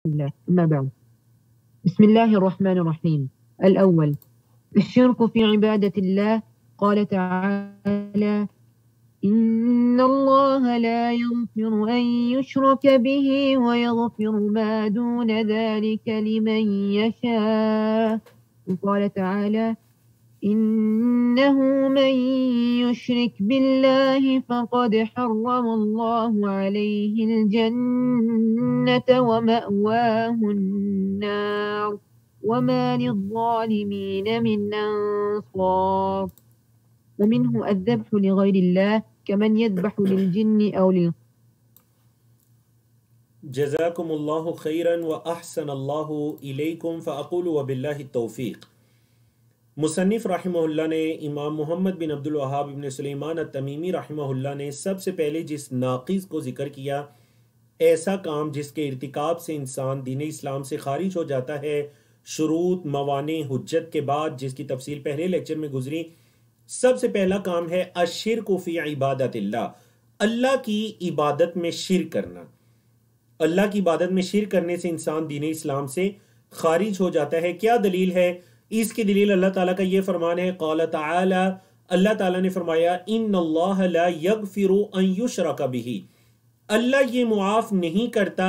الله. أما بعد، بسم الله الرحمن الرحيم. الأول، الشرك في عبادة الله. قال تعالى: إن الله لا يغفر أن يشرك به ويغفر ما دون ذلك لمن يشاء. وقال تعالى: إنه من يشرك بالله فقد حرم الله عليه الجنة ومأواه النار وما للظالمين من أنصار. ومنه الذبح لغير الله كمن يذبح للجن أو جزاکم اللہ خیرا واحسن اللہ الیکم فاقول وباللہ التوفیق۔ مصنف رحمہ اللہ نے امام محمد بن عبد الوہاب بن سلیمان التمیمی رحمہ اللہ نے سب سے پہلے جس ناقض کو ذکر کیا، ایسا کام جس کے ارتکاب سے انسان دین اسلام سے خارج ہو جاتا ہے، شروط موانع حجت کے بعد جس کی تفصیل پہلے لیکچر میں گزری، سب سے پہلا کام ہے الشرک فی عبادت اللہ، اللہ کی عبادت میں شرک کرنا۔ اللہ کی عبادت میں شرک کرنے سے انسان دین اسلام سے خارج ہو جاتا ہے۔ کیا دلیل ہے؟ اس کی دلیل اللہ تعالیٰ کا یہ فرمان ہے، قال تعالی، اللہ تعالیٰ نے فرمایا، ان اللہ لا یغفر ان یشرک بہ، اللہ یہ معاف نہیں کرتا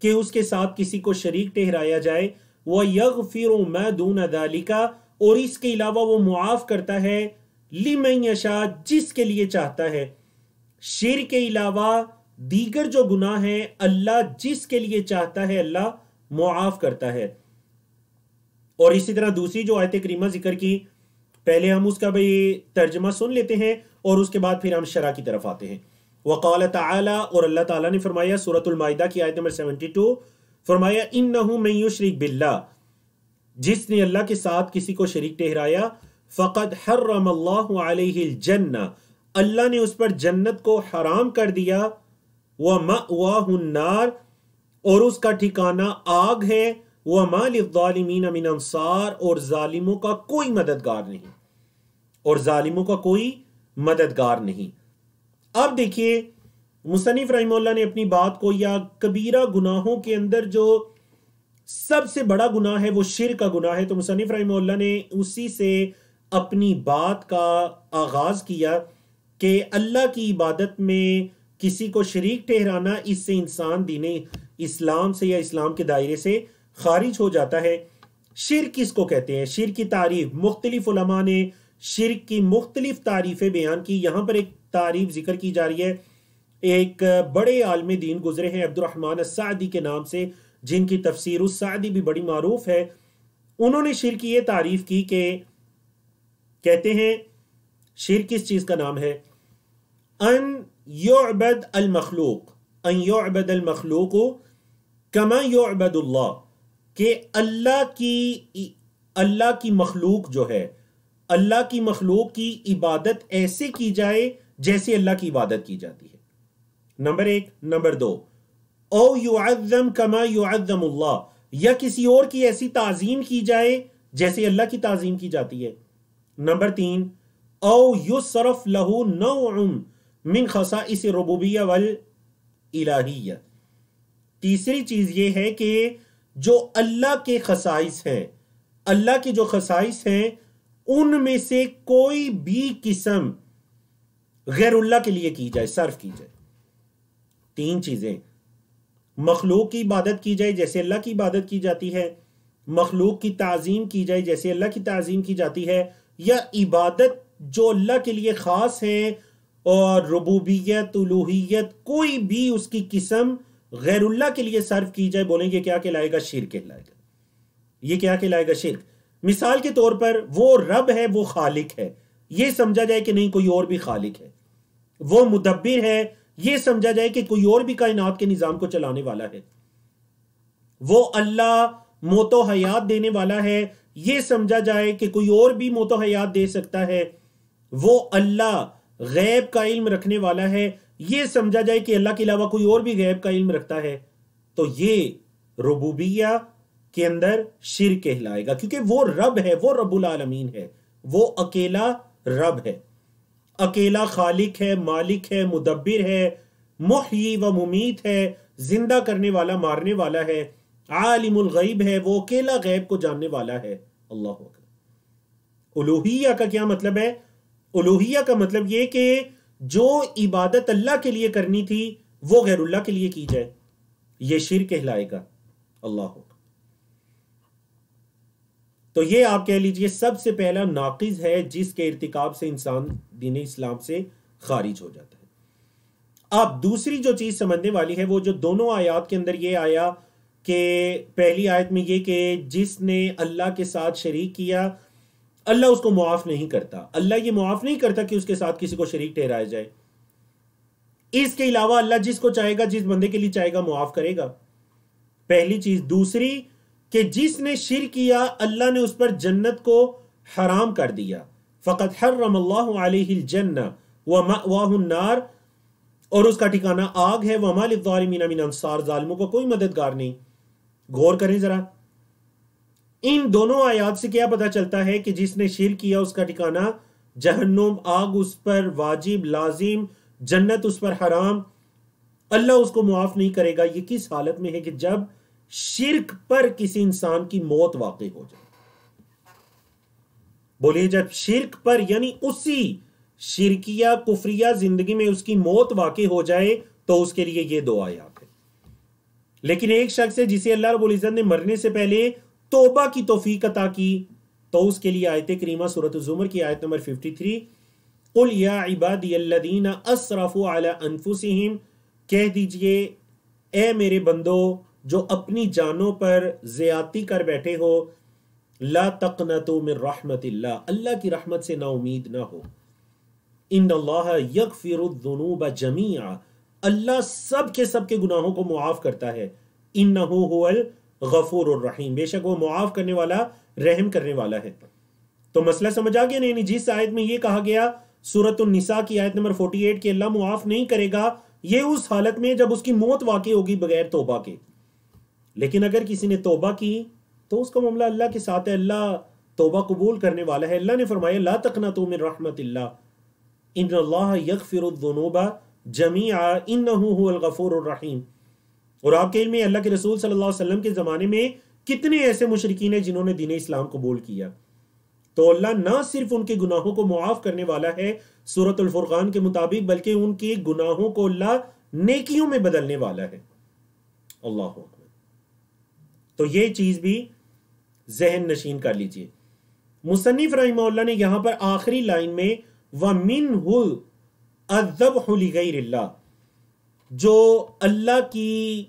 کہ اس کے ساتھ کسی کو شریک ٹھہرایا جائے، وَيَغْفِرُ مَا دُونَ ذَلِكَ، اور اس کے علاوہ وہ معاف کرتا ہے لمن یشاء، جس کے لیے چاہتا ہے۔ شرک کے علاوہ دیگر جو گناہ ہیں اللہ جس کے لیے چاہتا ہے اللہ معاف کرتا ہے۔ اور اسی طرح دوسری جو آیت کریمہ ذکر کی، پہلے ہم اس کا بھی ترجمہ سن لیتے ہیں اور اس کے بعد پھر ہم شرح کی طرف آتے ہیں۔ وقال تعالی، اور اللہ تعالیٰ نے فرمایا سورۃ المائدہ کی آیت نمبر 72، فرمایا انہ من یشرک باللہ، جس نے اللہ کے ساتھ کسی کو شریک ٹھہرایا، فقد حرم اللہ علیہ الجنہ، اللہ نے اس پر جنت کو حرام کر دیا، وَمَأْوَاهُ النَّارِ، اور اس کا ٹھکانہ آگ ہے، وَمَا لِلظَّالِمِينَ مِنْ أَنصَارٍ، اور ظالموں کا کوئی مددگار نہیں، اور ظالموں کا کوئی مددگار نہیں۔ اب دیکھیے مصنف رحمہ اللہ نے اپنی بات کو، یا کبیرہ گناہوں کے اندر جو سب سے بڑا گناہ ہے وہ شرک کا گناہ ہے، تو مصنف رحمہ اللہ نے اسی سے اپنی بات کا آغاز کیا کہ اللہ کی عبادت میں کسی کو شریک ٹھہرانا، اس سے انسان دین اسلام سے یا اسلام کے دائرے سے خارج ہو جاتا ہے۔ شرک کس کو کہتے ہیں؟ شرک کی تعریف مختلف علماء نے شرک کی مختلف تعریفیں بیان کی۔ یہاں پر ایک تعریف ذکر کی جا رہی ہے، ایک بڑے عالم دین گزرے ہیں عبد الرحمن السعدی کے نام سے، جن کی تفسیر السعدی بھی بڑی معروف ہے۔ انہوں نے شرک کی یہ تعریف کی کہ کہتے ہیں شرک کس چیز کا نام ہے؟ ان یعبد المخلوق، ان یعبد المخلوق کما یعبد اللہ، کہ اللہ کی مخلوق جو ہے، اللہ کی مخلوق کی عبادت ایسے کی جائے جیسے اللہ کی عبادت کی جاتی ہے، نمبر ایک۔ نمبر دو، او یعظم کما یعظم اللہ، یا کسی اور کی ایسی تعظیم کی جائے جیسے اللہ کی تعظیم کی جاتی ہے۔ نمبر تین، او یصرف لہ نوع من خصائص الربوبیہ والالہیہ، تیسری چیز یہ ہے کہ جو اللہ کے خصائص ہیں، اللہ کے جو خصائص ہیں ان میں سے کوئی بھی قسم غیر اللہ کے لیے کی جائے، صرف کی جائے۔ تین چیزیں، مخلوق کی عبادت کی جائے جیسے اللہ کی عبادت کی جاتی ہے، مخلوق کی تعظیم کی جائے جیسے اللہ کی تعظیم کی جاتی ہے، یا عبادت جو اللہ کے لیے خاص ہے اور ربوبیت الوہیت کوئی بھی اس کی قسم غیر اللہ کے لیے صرف کی جائے، بولیں گے کیا کہلائے گا؟ شرک کہلائے گا۔ یہ کیا کہلائے گا؟ شرک۔ مثال کے طور پر وہ رب ہے، وہ خالق ہے، یہ سمجھا جائے کہ نہیں کوئی اور بھی خالق ہے۔ وہ مدبر ہے، یہ سمجھا جائے کہ کوئی اور بھی کائنات کے نظام کو چلانے والا ہے۔ وہ اللہ موت و حیات دینے والا ہے، یہ سمجھا جائے کہ کوئی اور بھی موت و حیات دے سکتا ہے۔ وہ اللہ غیب کا علم رکھنے والا ہے، یہ سمجھا جائے کہ اللہ کے علاوہ کوئی اور بھی غیب کا علم رکھتا ہے، تو یہ ربوبیہ کے اندر شرک کہلائے گا، کیونکہ وہ رب ہے، وہ رب العالمین ہے، وہ اکیلا رب ہے، اکیلا خالق ہے، مالک ہے، مدبر ہے، محیی و ممیت ہے، زندہ کرنے والا، مارنے والا ہے۔ عالم الغیب ہے، وہ اکیلا غیب کو جاننے والا ہے۔ اللہ اکبر۔ الوہیہ کا کیا مطلب ہے؟ الوہیہ کا مطلب یہ کہ جو عبادت اللہ کے لیے کرنی تھی وہ غیر اللہ کے لیے کی جائے، یہ شرک کہلائے گا۔ اللہ اکبر۔ تو یہ آپ کہہ لیجئے سب سے پہلا ناقض ہے جس کے ارتکاب سے انسان دین اسلام سے خارج ہو جاتا ہے۔ اب دوسری جو چیز سمجھنے والی ہے وہ جو دونوں آیات کے اندر یہ آیا کہ پہلی آیت میں یہ کہ جس نے اللہ کے ساتھ شریک کیا اللہ اس کو معاف نہیں کرتا، اللہ یہ معاف نہیں کرتا کہ اس کے ساتھ کسی کو شریک ٹھہرایا جائے۔ اس کے علاوہ اللہ جس کو چاہے گا، جس بندے کے لیے چاہے گا معاف کرے گا، پہلی چیز۔ دوسری کہ جس نے شرک کیا اللہ نے اس پر جنت کو حرام کر دیا، فقط حرم اللہ علیہ الجنہ ومأواہ النار، اور اس کا ٹھکانہ آگ ہے، وما للظالمین من انصار، ظالموں کو کوئی مددگار نہیں۔ غور کریں ذرا، ان دونوں آیات سے کیا پتہ چلتا ہے کہ جس نے شرک کیا اس کا ٹھکانہ جہنم، آگ اس پر واجب لازم، جنت اس پر حرام، اللہ اس کو معاف نہیں کرے گا۔ یہ کس حالت میں ہے؟ کہ جب شرک پر کسی انسان کی موت واقع ہو جائے۔ بولیے جب شرک پر، یعنی اسی شرکیہ کفریہ زندگی میں اس کی موت واقع ہو جائے تو اس کے لیے یہ دو آیات ہیں۔ لیکن ایک شخص ہے جسے اللہ رب العزت نے مرنے سے پہلے توبہ کی توفیق عطا کی، تو اس کے لیے آیت کریمہ سورۃ الزمر کی آیت نمبر 53، قل یا عبادی الذین اسرفوا علی انفسہم، کہہ دیجئے اے میرے بندو جو اپنی جانوں پر زیادتی کر بیٹھے ہو، لا تقنطوا من رحمت اللہ، اللہ کی رحمت سے نا امید نہ ہو، ان اللہ یغفر الذنوب جمیعا، اللہ سب کے گناہوں کو معاف کرتا ہے، انہ هو الغفور الرحیم، بے شک وہ معاف کرنے والا رحم کرنے والا ہے۔ تو مسئلہ سمجھ آ گیا نہیں؟ جس آیت میں یہ کہا گیا سورۃ النساء کی آیت نمبر 48 کہ اللہ معاف نہیں کرے گا، یہ اس حالت میں جب اس کی موت واقع ہوگی بغیر توبہ کے۔ لیکن اگر کسی نے توبہ کی تو اس کا معاملہ اللہ کے ساتھ ہے، اللہ توبہ قبول کرنے والا ہے۔ اللہ نے فرمایا لا تقنطوا من رحمت اللہ ان اللہ یغفر الذنوب جمیعا انہ هو الغفور الرحیم۔ اور آپ کے علم میں اللہ کے رسول صلی اللہ علیہ وسلم کے زمانے میں کتنے ایسے مشرکین ہیں جنہوں نے دین اسلام قبول کیا؟ تو اللہ نہ صرف ان کے گناہوں کو معاف کرنے والا ہے سورۃ الفرقان کے مطابق، بلکہ ان کے گناہوں کو اللہ نیکیوں میں بدلنے والا ہے۔ اللہ اکبر۔ تو یہ چیز بھی ذہن نشین کر لیجئے۔ مصنف رحمہ اللہ نے یہاں پر آخری لائن میں وَمِنْهُ الذَّبْحُ لِغَيْرِ اللَّهِ، جو اللہ کی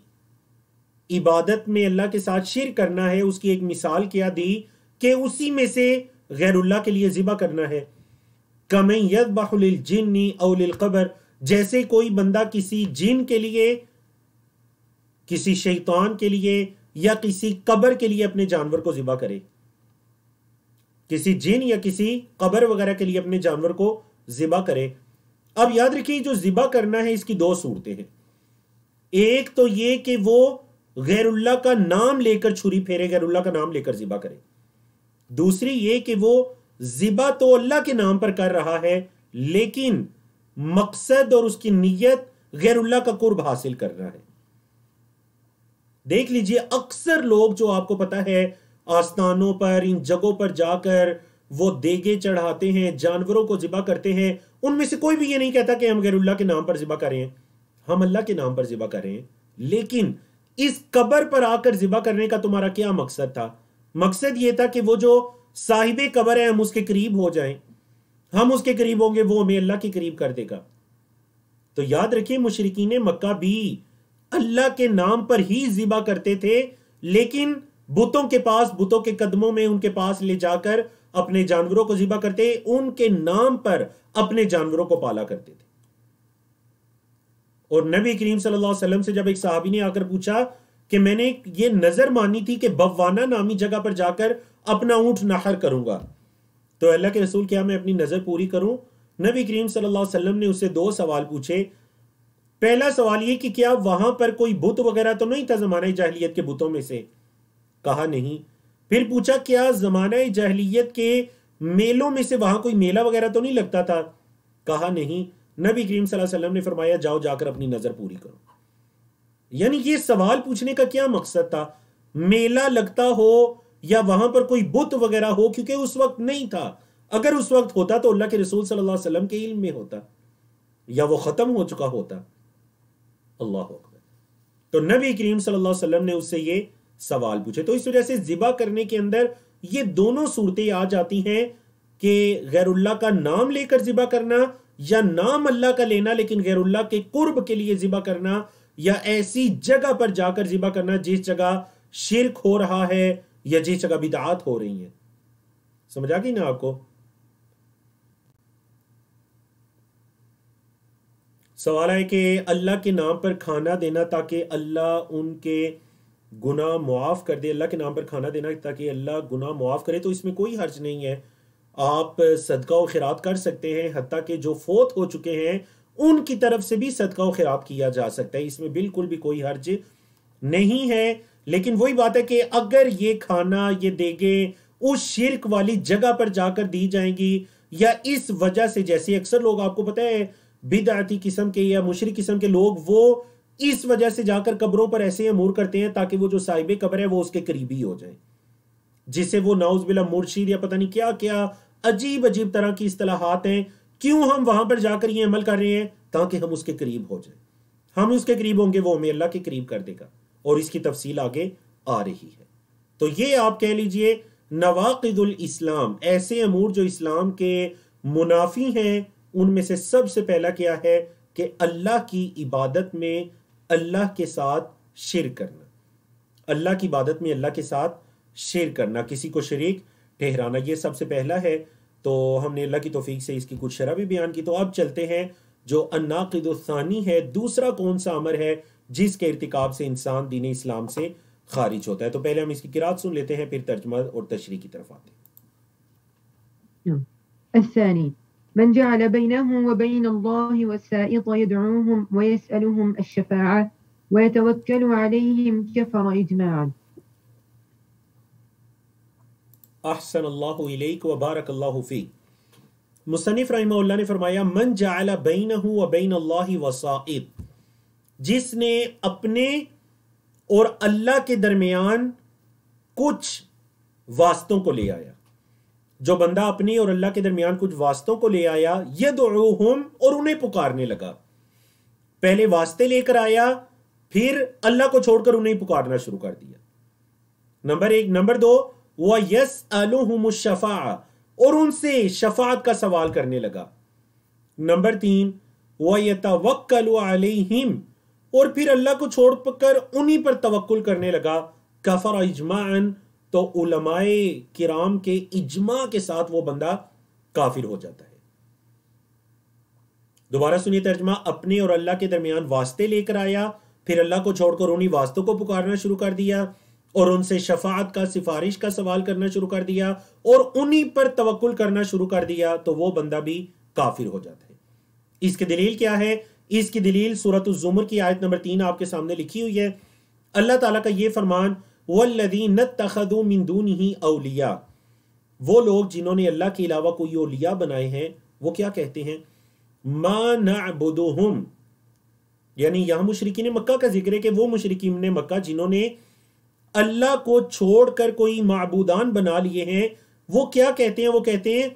عبادت میں اللہ کے ساتھ شرک کرنا ہے، اس کی ایک مثال کیا دی کہ اسی میں سے غیر اللہ کے لیے ذبح کرنا ہے۔ کَمَنْ يَذْبَحُ لِلْجِنِّ أَوْ لِلْقَبْرِ، جیسے کوئی بندہ کسی جن کے لیے، کسی شیطان کے لیے یا کسی قبر کے لیے اپنے جانور کو ذبح کرے، کسی جن یا کسی قبر وغیرہ کے لیے اپنے جانور کو ذبح کرے۔ اب یاد رکھیے جو ذبح کرنا ہے اس کی دو صورتیں ہیں۔ ایک تو یہ کہ وہ غیر اللہ کا نام لے کر چھری پھیرے، غیر اللہ کا نام لے کر ذبح کرے۔ دوسری یہ کہ وہ ذبح تو اللہ کے نام پر کر رہا ہے لیکن مقصد اور اس کی نیت غیر اللہ کا قرب حاصل کرنا ہے۔ دیکھ لیجئے اکثر لوگ جو آپ کو پتا ہے آستانوں پر، ان جگہوں پر جا کر وہ دیگے چڑھاتے ہیں، جانوروں کو ذبح کرتے ہیں، ان میں سے کوئی بھی یہ نہیں کہتا کہ ہم غیر اللہ کے نام پر ذبح کر رہے ہیں، ہم اللہ کے نام پر ذبح کر رہے ہیں۔ لیکن اس قبر پر آ کر ذبح کرنے کا تمہارا کیا مقصد تھا؟ مقصد یہ تھا کہ وہ جو صاحب قبر ہے ہم اس کے قریب ہو جائیں، ہم اس کے قریب ہوں گے، وہ ہمیں اللہ کے قریب کر دے گا۔ تو یاد رکھیں مشرکین مکہ بھی اللہ کے نام پر ہی ذبح کرتے تھے، لیکن بتوں کے پاس، بتوں کے قدموں میں ان کے پاس لے جا کر اپنے جانوروں کو ذبح کرتے، ان کے نام پر اپنے جانوروں کو پالا کرتے تھے۔ اور نبی کریم صلی اللہ علیہ وسلم سے جب ایک صحابی نے آ کر پوچھا کہ میں نے یہ نظر مانی تھی کہ بوانا نامی جگہ پر جا کر اپنا اونٹ نحر کروں گا، تو اللہ کے رسول کیا میں اپنی نظر پوری کروں؟ نبی کریم صلی اللہ علیہ وسلم نے اسے دو سوال پوچھے۔ پہلا سوال یہ کہ کیا وہاں پر کوئی بت وغیرہ تو نہیں تھا زمانہ جاہلیت کے بتوں میں سے؟ کہا نہیں۔ پھر پوچھا کیا زمانہ جاہلیت کے میلوں میں سے وہاں کوئی میلہ وغیرہ تو نہیں لگتا تھا؟ کہا نہیں۔ نبی کریم صلی اللہ علیہ وسلم نے فرمایا جاؤ جا کر اپنی نظر پوری کرو۔ یعنی یہ سوال پوچھنے کا کیا مقصد تھا؟ میلہ لگتا ہو یا وہاں پر کوئی بت وغیرہ ہو، کیونکہ اس وقت نہیں تھا. اگر اس وقت ہوتا تو اللہ کے رسول صلی اللہ علیہ وسلم کے علم میں ہوتا یا وہ ختم ہو چکا ہوتا. اللہ اکبر. تو نبی کریم صلی اللہ علیہ وسلم نے اس سے یہ سوال پوچھے. تو اس وجہ سے ذبح کرنے کے اندر یہ دونوں صورتیں آ جاتی ہیں کہ غیر اللہ کا نام لے کر ذبح کرنا، یا نام اللہ کا لینا لیکن غیر اللہ کے قرب کے لیے ذبح کرنا، یا ایسی جگہ پر جا کر ذبح کرنا جس جگہ شرک ہو رہا ہے یا جس جگہ بدعات ہو رہی ہیں. سمجھا گئی نا آپ کو؟ سوال ہے کہ اللہ کے نام پر کھانا دینا تاکہ اللہ ان کے گناہ معاف کر دے. اللہ کے نام پر کھانا دینا تاکہ اللہ گناہ معاف کرے، تو اس میں کوئی حرج نہیں ہے. آپ صدقہ و خیرات کر سکتے ہیں، حتیٰ کہ جو فوت ہو چکے ہیں ان کی طرف سے بھی صدقہ و خیرات کیا جا سکتا ہے. اس میں بالکل بھی کوئی حرج نہیں ہے. لیکن وہی بات ہے کہ اگر یہ کھانا، یہ دیگیں اس شرک والی جگہ پر جا کر دی جائیں گی، یا اس وجہ سے، جیسے اکثر لوگ آپ کو پتہ ہے بدعتی قسم کے یا مشرک قسم کے لوگ، وہ اس وجہ سے جا کر قبروں پر ایسے امور کرتے ہیں تاکہ وہ جو صاحب قبر ہے وہ اس کے قریبی ہو جائیں، جس سے وہ نعوذ باللہ مرشد یا پتہ نہیں کیا کیا عجیب عجیب طرح کی اصطلاحات ہیں. کیوں ہم وہاں پر جا کر یہ عمل کر رہے ہیں؟ تاکہ ہم اس کے قریب ہو جائیں. ہم اس کے قریب ہوں گے، وہ ہمیں اللہ کے قریب کر دے گا، اور اس کی تفصیل آگے آ رہی ہے. تو یہ آپ کہہ لیجئے نواقض الاسلام، ایسے امور جو اسلام کے منافی ہیں. ان میں سے سب سے پہلا کیا ہے کہ اللہ کی عبادت میں اللہ کے ساتھ شرک کرنا. اللہ کی عبادت میں اللہ کے ساتھ شرک کرنا، کسی کو شریک ٹھہرانا، یہ سب سے پہلا ہے. تو ہم نے اللہ کی توفیق سے اس کی کچھ شرح بھی بیان کی. تو اب چلتے ہیں جو الناقض الثانی ہے، دوسرا کون سا امر ہے جس کے ارتکاب سے انسان دین اسلام سے خارج ہوتا ہے. تو پہلے ہم اس کی قرات سن لیتے ہیں، پھر ترجمہ اور تشریح کی طرف آتے ہیں. الثاني من جعل بينه وبين الله وسائط يدعوهم ويسألهم الشفاعة ويتوكل عليهم كفر إجماعا. احسن اللہ الیک وبارک اللہ فیک. مصنف رحمہ اللہ نے فرمایا من جعل بینہ وبین اللہ وسائط، جس نے اپنے اور اللہ کے درمیان کچھ واسطوں کو لے آیا. جو بندہ اپنی اور اللہ کے درمیان کچھ واسطوں کو لے آیا، یدعوہم، اور انہیں پکارنے لگا. پہلے واسطے لے کر آیا، پھر اللہ کو چھوڑ کر انہیں پکارنا شروع کر دیا. نمبر ایک. نمبر دو، وَيَسْأَلُهُمُ الشَّفَاعَةَ، اور ان سے شفاعت کا سوال کرنے لگا. نمبر تین، وَيَتَوَكَّلُ عَلَيْهِمْ، اور پھر اللہ کو چھوڑ کر انہی پر توکل کرنے لگا. کفر اجماعاً، تو علماء کرام کے اجماع کے ساتھ وہ بندہ کافر ہو جاتا ہے. دوبارہ سنیے ترجمہ. اپنے اور اللہ کے درمیان واسطے لے کر آیا، پھر اللہ کو چھوڑ کر انہی واسطوں کو پکارنا شروع کر دیا، اور ان سے شفاعت کا، سفارش کا سوال کرنا شروع کر دیا، اور انہی پر توکل کرنا شروع کر دیا، تو وہ بندہ بھی کافر ہو جاتا ہے. اس کی دلیل کیا ہے؟ اس کی دلیل سورۃ الزمر کی آیت نمبر 3 آپ کے سامنے لکھی ہوئی ہے. اللہ تعالیٰ کا یہ فرمان، وَالَّذِينَ اتَّخَذُوا مِن دُونِهِ أَوْلِيَاءَ، وہ لوگ جنہوں نے اللہ کے علاوہ کوئی اولیاء بنائے ہیں، وہ کیا کہتے ہیں؟ مَا نَعْبُدُهُمْ، یعنی یہاں مشرکین مکہ کا ذکر ہے کہ وہ مشرکین مکہ جنہوں نے اللہ کو چھوڑ کر کوئی معبودان بنا لیے ہیں، وہ کیا کہتے ہیں؟ وہ کہتے ہیں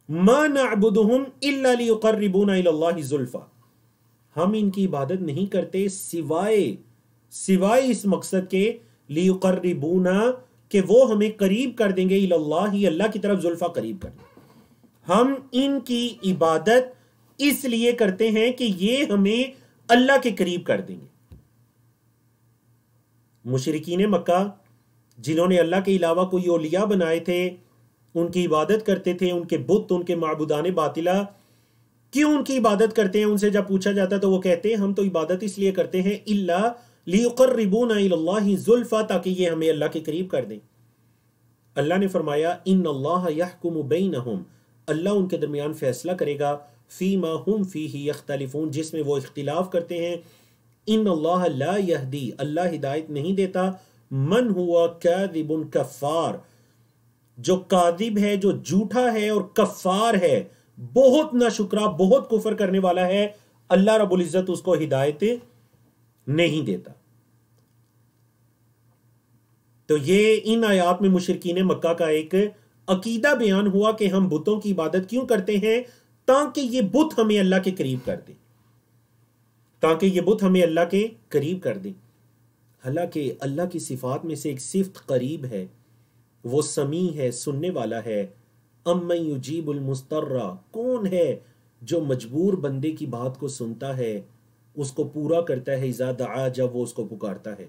مَا نَعْبُدُهُمْ إِلَّا لِيُقَرِّبُونَ إِلَى اللَّهِ زُلْفَى، ہم ان کی عبادت نہیں کرتے سوائے اس مقصد کے، لیقربونا، کہ وہ ہمیں قریب کر دیں گے، اللہ، اللہ کی طرف، زلفا، قریب کر دیں. ہم ان کی عبادت اس لیے کرتے ہیں کہ یہ ہمیں اللہ کے قریب کر دیں گے. مشرکین مکہ جنہوں نے اللہ کے علاوہ کوئی اولیاء بنائے تھے، ان کی عبادت کرتے تھے، ان کے بت، ان کے معبودان باطلہ. کیوں ان کی عبادت کرتے ہیں؟ ان سے جب پوچھا جاتا تو وہ کہتے ہیں ہم تو عبادت اس لیے کرتے ہیں الا لیقربونا الی اللہ زلفا، تاکہ یہ ہمیں اللہ کے قریب کر دیں. اللہ نے فرمایا ان اللہ یحکم بینہم، اللہ ان کے درمیان فیصلہ کرے گا، فیما ہم فیہ یختلفون، جس میں وہ اختلاف کرتے ہیں. ان اللہ لا یہدی، اللہ ہدایت نہیں دیتا، من ہوا کاذب کفار، جو کاذب ہے، جو جھوٹا ہے اور کفار ہے، بہت ناشکرا، بہت کفر کرنے والا ہے. اللہ رب العزت اس کو ہدایت نہیں دیتا. تو یہ ان آیات میں مشرکین مکہ کا ایک عقیدہ بیان ہوا کہ ہم بتوں کی عبادت کیوں کرتے ہیں؟ تاکہ یہ بت ہمیں اللہ کے قریب کر دیں، تاکہ یہ بت ہمیں اللہ کے قریب کر دیں۔ حالانکہ اللہ کی صفات میں سے ایک صفت قریب ہے، وہ سمیع ہے، سننے والا ہے۔ امن یجیب المضطر، کون ہے جو مجبور بندے کی بات کو سنتا ہے، اس کو پورا کرتا ہے، اذا دعا، جب وہ اس کو پکارتا ہے۔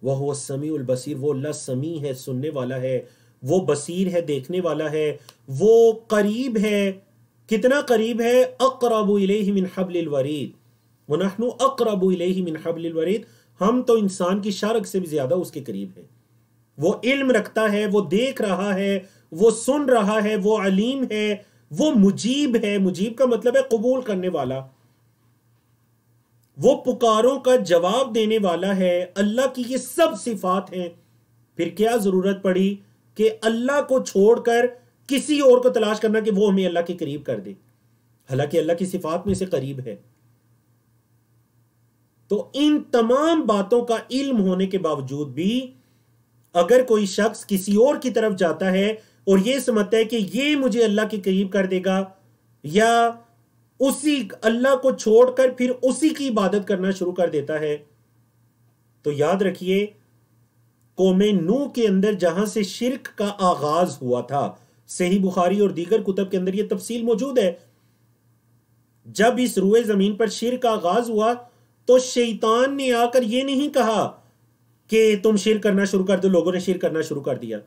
وَهُوَ السَّمِيعُ الْبَصِيرُ، وہ اللہ سمیع ہے، سننے والا ہے، وہ بصیر ہے، دیکھنے والا ہے، وہ قریب ہے۔ کتنا قریب ہے؟ اقرب الیہ من حبل الورید، وَنَحْنُ اقرب الیہ من حبل الورید، ہم تو انسان کی شارک سے بھی زیادہ اس کے قریب ہیں۔ وہ علم رکھتا ہے، وہ دیکھ رہا ہے، وہ سن رہا ہے، وہ علیم ہے، وہ مجیب ہے۔ مجیب کا مطلب ہے قبول کرنے والا، وہ پکاروں کا جواب دینے والا ہے۔ اللہ کی یہ سب صفات ہیں، پھر کیا ضرورت پڑی کہ اللہ کو چھوڑ کر کسی اور کو تلاش کرنا کہ وہ ہمیں اللہ کے قریب کر دے، حالانکہ اللہ کی صفات میں سے قریب ہے۔ تو ان تمام باتوں کا علم ہونے کے باوجود بھی اگر کوئی شخص کسی اور کی طرف جاتا ہے اور یہ سمجھتا ہے کہ یہ مجھے اللہ کے قریب کر دے گا، یا اسی اللہ کو چھوڑ کر پھر اسی کی عبادت کرنا شروع کر دیتا ہے، تو یاد رکھیے قوم نوح کے اندر جہاں سے شرک کا آغاز ہوا تھا، صحیح بخاری اور دیگر کتب کے اندر یہ تفصیل موجود ہے، جب اس روئے زمین پر شرک کا آغاز ہوا تو شیطان نے آ کر یہ نہیں کہا کہ تم شرک کرنا شروع کر دو، لوگوں نے شرک کرنا شروع کر دیا۔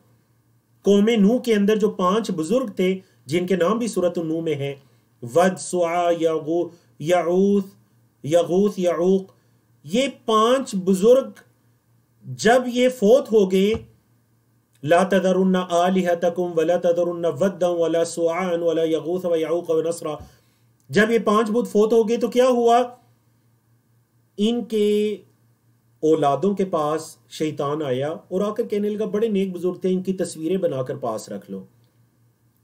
قوم نوح کے اندر جو 5 بزرگ تھے جن کے نام بھی سورۃ النوح میں ہیں، ود، سعا، یغوث، یعوق، یہ 5 بزرگ جب یہ فوت ہو گئے، لا تذرن آلہتکم ولا تذرن ودا ولا سعا ولا یغوث ویعوق ونسرا، جب یہ 5 بت فوت ہو گئے تو کیا ہوا؟ ان کے اولادوں کے پاس شیطان آیا اور آ کر کہنے لگا بڑے نیک بزرگ تھے، ان کی تصویریں بنا کر پاس رکھ لو۔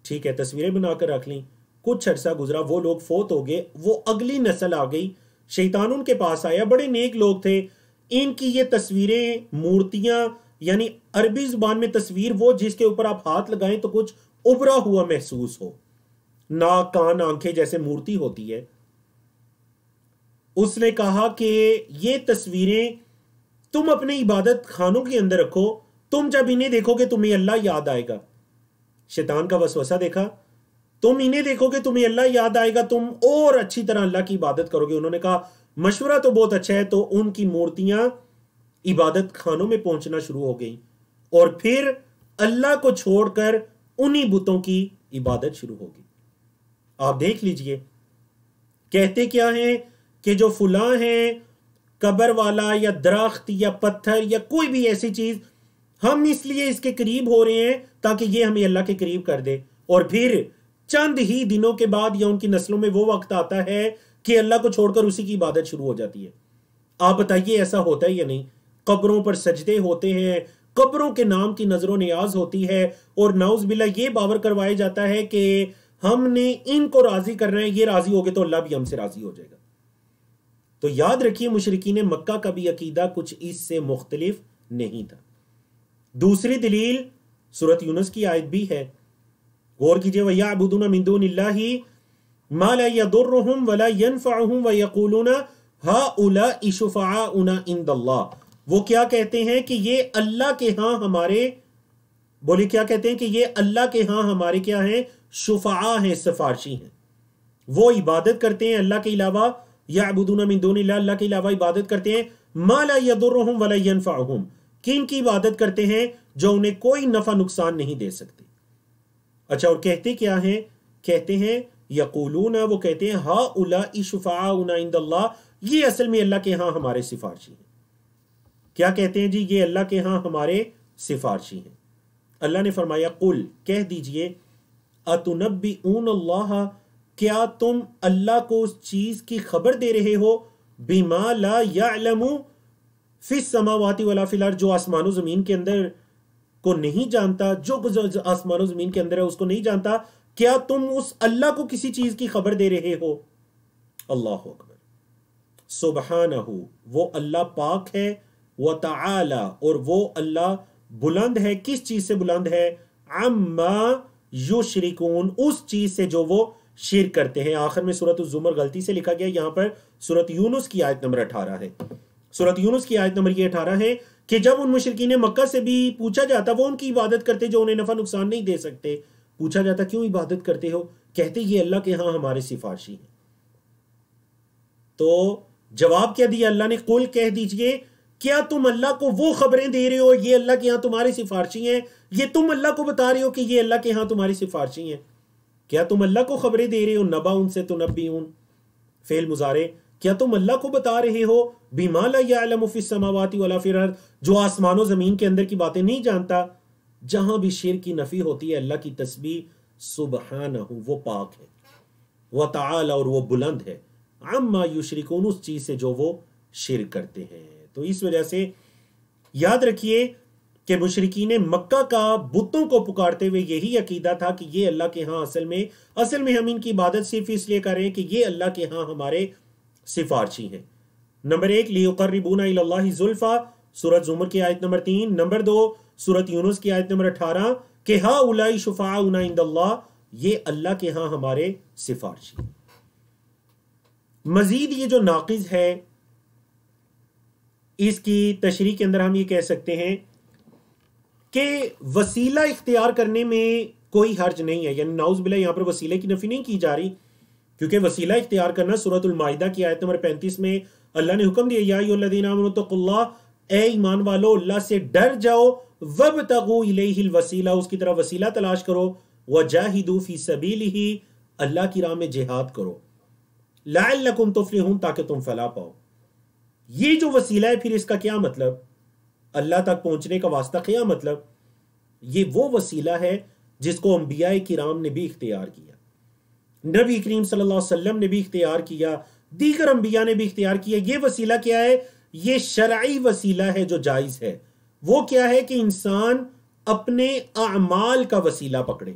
ٹھیک ہے، تصویریں بنا کر رکھ لیں، کچھ عرصہ گزرا، وہ لوگ فوت ہو گئے، وہ اگلی نسل آ گئی، شیطان ان کے پاس آیا، بڑے نیک لوگ تھے، ان کی یہ تصویریں، مورتیاں، یعنی عربی زبان میں تصویر وہ جس کے اوپر آپ ہاتھ لگائیں تو کچھ ابھرا ہوا محسوس ہو، ناک، کان، آنکھیں جیسے مورتی ہوتی ہے۔ اس نے کہا کہ یہ تصویریں تم اپنے عبادت خانوں کے اندر رکھو، تم جب انہیں دیکھو گے تمہیں اللہ یاد آئے گا۔ شیطان کا وسوسہ دیکھا، تم انہیں دیکھو گے تمہیں اللہ یاد آئے گا، تم اور اچھی طرح اللہ کی عبادت کرو گے۔ انہوں نے کہا مشورہ تو بہت اچھا ہے، تو ان کی مورتیاں عبادت خانوں میں پہنچنا شروع ہو گئیں، اور پھر اللہ کو چھوڑ کر انہی بتوں کی عبادت شروع ہو گئی۔ آپ دیکھ لیجئے، کہتے کیا ہیں کہ جو فلاں ہیں، قبر والا یا درخت یا پتھر یا کوئی بھی ایسی چیز، ہم اس لیے اس کے قریب ہو رہے ہیں تاکہ یہ ہمیں اللہ کے قریب کر دے، اور پھر چند ہی دنوں کے بعد یا ان کی نسلوں میں وہ وقت آتا ہے کہ اللہ کو چھوڑ کر اسی کی عبادت شروع ہو جاتی ہے۔ آپ بتائیے ایسا ہوتا ہے یا نہیں؟ قبروں پر سجدے ہوتے ہیں، قبروں کے نام کی نظر و نیاز ہوتی ہے، اور نعوذ باللہ یہ باور کروایا جاتا ہے کہ ہم نے ان کو راضی کرنا ہے، یہ راضی ہو گئے تو اللہ بھی ہم سے راضی ہو جائے گا۔ تو یاد رکھیے مشرکین مکہ کا بھی عقیدہ کچھ اس سے مختلف نہیں تھا۔ دوسری دلیل سورۃ یونس کی آیت بھی ہے، غور کیجئے، وَيَعْبُدُونَ مِن دُونِ اللَّهِ مَا لَا يَضُرُّهُمْ وَلَا يَنفَعُهُمْ وَيَقُولُونَ هَؤُلَاءِ شُفَعَاؤُنَا عِندَ اللَّهِ، وہ کیا کہتے ہیں کہ یہ اللہ کے ہاں ہمارے، بولے کیا کہتے ہیں کہ یہ اللہ کے ہاں ہمارے کیا ہیں؟ شفعاء ہیں، سفارشی ہیں۔ وہ عبادت کرتے ہیں اللہ کے علاوہ، یعبدون من دون اللہ، اللہ کے علاوہ عبادت کرتے ہیں، ما لا یضرهم ولا ينفعهم، کن کی عبادت کرتے ہیں؟ جو انہیں کوئی نفع نقصان نہیں دے سکتے۔ اچھا، اور کہتے کیا ہیں؟ کہتے ہیں یقولون، وہ کہتے ہیں ہؤلاء شفعاؤنا عند اللہ، یہ اصل میں اللہ کے ہاں ہمارے سفارشی ہیں۔ کیا کہتے ہیں جی؟ یہ اللہ کے ہاں ہمارے سفارشی ہیں۔ اللہ نے فرمایا قل، کہہ دیجئے، اتنبئون اللہ، کیا تم اللہ کو اس چیز کی خبر دے رہے ہو، بما لا یعلم فی السماوات ولا فی الارض، جو آسمان و زمین کے اندر کو نہیں جانتا، جو آسمان و زمین کے اندر ہے اس کو نہیں جانتا، کیا تم اس اللہ کو کسی چیز کی خبر دے رہے ہو؟ اللہ اکبر، سبحانہ، وہ اللہ پاک ہے وتعالی اور وہ اللہ بلند ہے. کس چیز سے بلند ہے؟ عما یشرکون اس چیز سے جو وہ شرک کرتے ہیں. آخر میں سورۃ الزمر غلطی سے لکھا گیا، یہاں پر سورۃ یونس کی آیت نمبر 18 ہے. سورۃ یونس کی آیت نمبر یہ 18 ہے کہ جب ان مشرکین مکہ سے بھی پوچھا جاتا وہ ان کی عبادت کرتے جو انہیں نفع نقصان نہیں دے سکتے. پوچھا جاتا کیوں عبادت کرتے ہو؟ کہتے یہ اللہ کے ہاں ہمارے سفارشی ہیں. تو جواب کیا دیا اللہ نے؟ قل کہہ دیجئے کیا تم اللہ کو وہ خبریں دے رہے ہو یہ اللہ کے ہاں تمہارے سفارشی ہیں؟ یہ تم اللہ کو بتا رہے ہو کہ یہ اللہ کے ہاں تمہاری سفارشی ہیں؟ کیا تم اللہ کو خبریں دے رہے ہو؟ نبا ان سے تنبیون فعل مضارع. کیا تم اللہ کو بتا رہے ہو بما لا یعلم فی السماوات ولا فی الارض جو آسمان و زمین کے اندر کی باتیں نہیں جانتا؟ جہاں بھی شرک کی نفی ہوتی ہے اللہ کی تسبیح سبحانہ وہ پاک ہے، وتعالی اور وہ بلند ہے، عما یشرکون اس چیز سے جو وہ شرک کرتے ہیں. تو اس وجہ سے یاد رکھیے کہ مشرکین مکہ کا بتوں کو پکارتے ہوئے یہی عقیدہ تھا کہ یہ اللہ کے ہاں اصل میں ہم ان کی عبادت صرف اس لیے کر رہے ہیں کہ یہ اللہ کے ہاں ہمارے سفارشی ہیں. نمبر 1 لیقربونا الی اللہ زلفا سورۃ زمر کی آیت نمبر 3. نمبر 2 سورۃ یونس کی آیت نمبر 18 کہ ہا اولائی شفاعنا عند اللہ یہ اللہ کے ہاں ہمارے سفارشی. مزید یہ جو ناقض ہے اس کی تشریح کے اندر ہم یہ کہہ سکتے ہیں کہ وسیلہ اختیار کرنے میں کوئی حرج نہیں ہے. یعنی نعوذ باللہ یہاں پر وسیلے کی نفی نہیں کی جا رہی، کیونکہ وسیلہ اختیار کرنا سورۃ المائدہ کی آیت نمبر 35 میں اللہ نے حکم دیا یا ایھا الذین آمنوا اتقوا اللہ اے ایمان والو اللہ سے ڈر جاؤ، وابتغوا الیہ الوسیلہ اس کی طرف وسیلہ تلاش کرو، وجاہدوا فی سبیلہ اللہ کی راہ میں جہاد کرو، لعلکم تفلحون تاکہ تم فلاح پاؤ. یہ جو وسیلہ ہے پھر اس کا کیا مطلب؟ اللہ تک پہنچنے کا واسطہ کیا مطلب؟ یہ وہ وسیلہ ہے جس کو انبیاء کرام نے بھی اختیار کیا، نبی کریم صلی اللہ علیہ وسلم نے بھی اختیار کیا، دیگر انبیاء نے بھی اختیار کیا. یہ وسیلہ کیا ہے؟ یہ شرعی وسیلہ ہے جو جائز ہے. وہ کیا ہے کہ انسان اپنے اعمال کا وسیلہ پکڑے.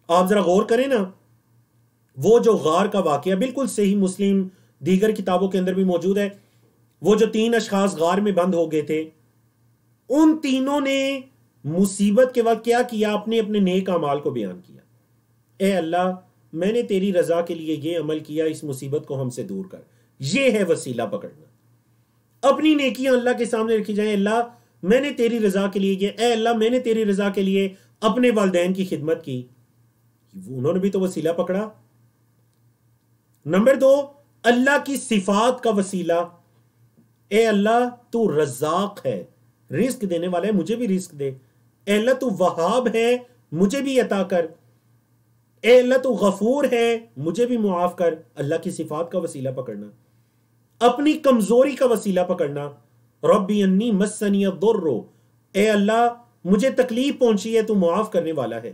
آپ ذرا غور کریں نا، وہ جو غار کا واقعہ بالکل صحیح مسلم دیگر کتابوں کے اندر بھی موجود ہے، وہ جو 3 اشخاص غار میں بند ہو گئے تھے، ان تینوں نے مصیبت کے وقت کیا کیا؟ اپنے نیک اعمال کو بیان کیا. اے اللہ میں نے تیری رضا کے لیے یہ عمل کیا، اس مصیبت کو ہم سے دور کر. یہ ہے وسیلہ پکڑنا. اپنی نیکیاں اللہ کے سامنے رکھی جائیں، اللہ میں نے تیری رضا کے لیے یہ، اے اللہ میں نے تیری رضا کے لیے اپنے والدین کی خدمت کی. انہوں نے بھی تو وسیلہ پکڑا. نمبر 2 اللہ کی صفات کا وسیلہ. اے اللہ تو رزاق ہے، رزق دینے والا ہے، مجھے بھی رزق دے. اے اللہ تو وہاب ہے، مجھے بھی عطا کر. اے اللہ تو غفور ہے، مجھے بھی معاف کر. اللہ کی صفات کا وسیلہ پکڑنا. اپنی کمزوری کا وسیلہ پکڑنا. ربی انی مسنی الضر، اے اللہ مجھے تکلیف پہنچی ہے، تو معاف کرنے والا ہے.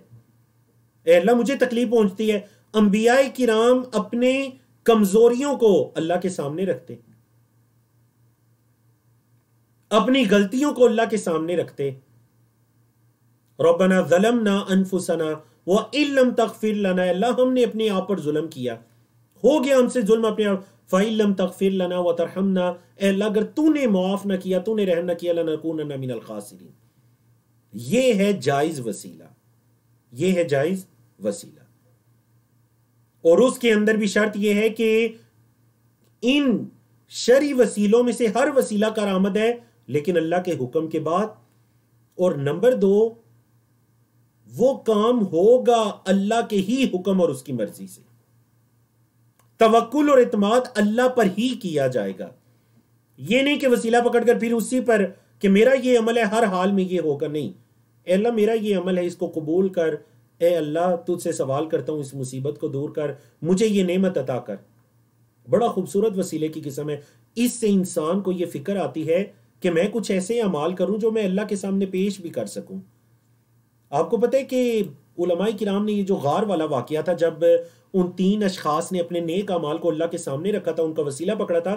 اے اللہ مجھے تکلیف پہنچتی ہے. انبیاء کرام اپنے کمزوریوں کو اللہ کے سامنے رکھتے، اپنی غلطیوں کو اللہ کے سامنے رکھتے. ربنا ظلمنا انفسنا وَإِن لَّمْ تَغْفِرْ لَنَا، اللہ ہم نے اپنے آپ پر ظلم کیا، ہو گیا ہم سے ظلم اپنے آپ. فَإِن لَّمْ تَغْفِرْ لَنَا وَتَرْحَمْنَا، اے اللہ اگر تو نے معاف نہ کیا، تو نے رحم نہ کیا، لَنَكُونَنَّ مِنَ الْخَاسِرِينَ. یہ ہے جائز وسیلہ، یہ ہے جائز وسیلہ. اور اس کے اندر بھی شرط یہ ہے کہ ان شرعی وسیلوں میں سے ہر وسیلہ کارآمد ہے لیکن اللہ کے حکم کے بعد. اور نمبر 2 وہ کام ہوگا اللہ کے ہی حکم اور اس کی مرضی سے. توکل اور اعتماد اللہ پر ہی کیا جائے گا. یہ نہیں کہ وسیلہ پکڑ کر پھر اسی پر کہ میرا یہ عمل ہے ہر حال میں یہ ہوگا. نہیں، اے اللہ میرا یہ عمل ہے، اس کو قبول کر. اے اللہ تجھ سے سوال کرتا ہوں اس مصیبت کو دور کر، مجھے یہ نعمت عطا کر. بڑا خوبصورت وسیلے کی قسم ہے. اس سے انسان کو یہ فکر آتی ہے کہ میں کچھ ایسے اعمال کروں جو میں اللہ کے سامنے پیش بھی کر سکوں. آپ کو پتہ ہے کہ علماء کرام نے یہ جو غار والا واقعہ تھا، جب ان 3 اشخاص نے اپنے نیک اعمال کو اللہ کے سامنے رکھا تھا، ان کا وسیلہ پکڑا تھا،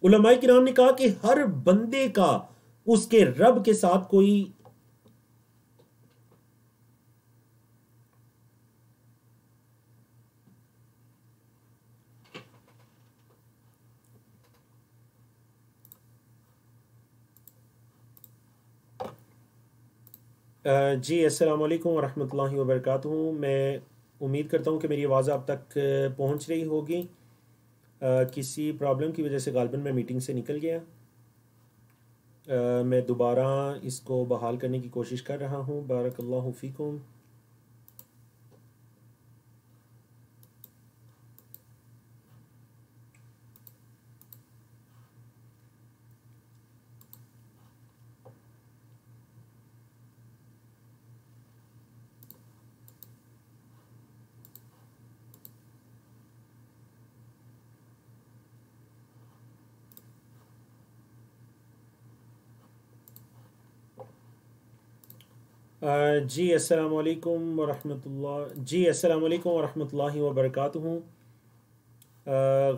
علماء کرام نے کہا کہ ہر بندے کا اس کے رب کے ساتھ کوئی جی السلام علیکم ورحمۃ اللہ وبرکاتہ. میں امید کرتا ہوں کہ میری آواز آپ تک پہنچ رہی ہوگی. کسی پرابلم کی وجہ سے غالباً میں میٹنگ سے نکل گیا. میں دوبارہ اس کو بحال کرنے کی کوشش کر رہا ہوں. بارک اللہ فیکم. جی السلام علیکم ورحمۃ اللہ وبرکاتہ.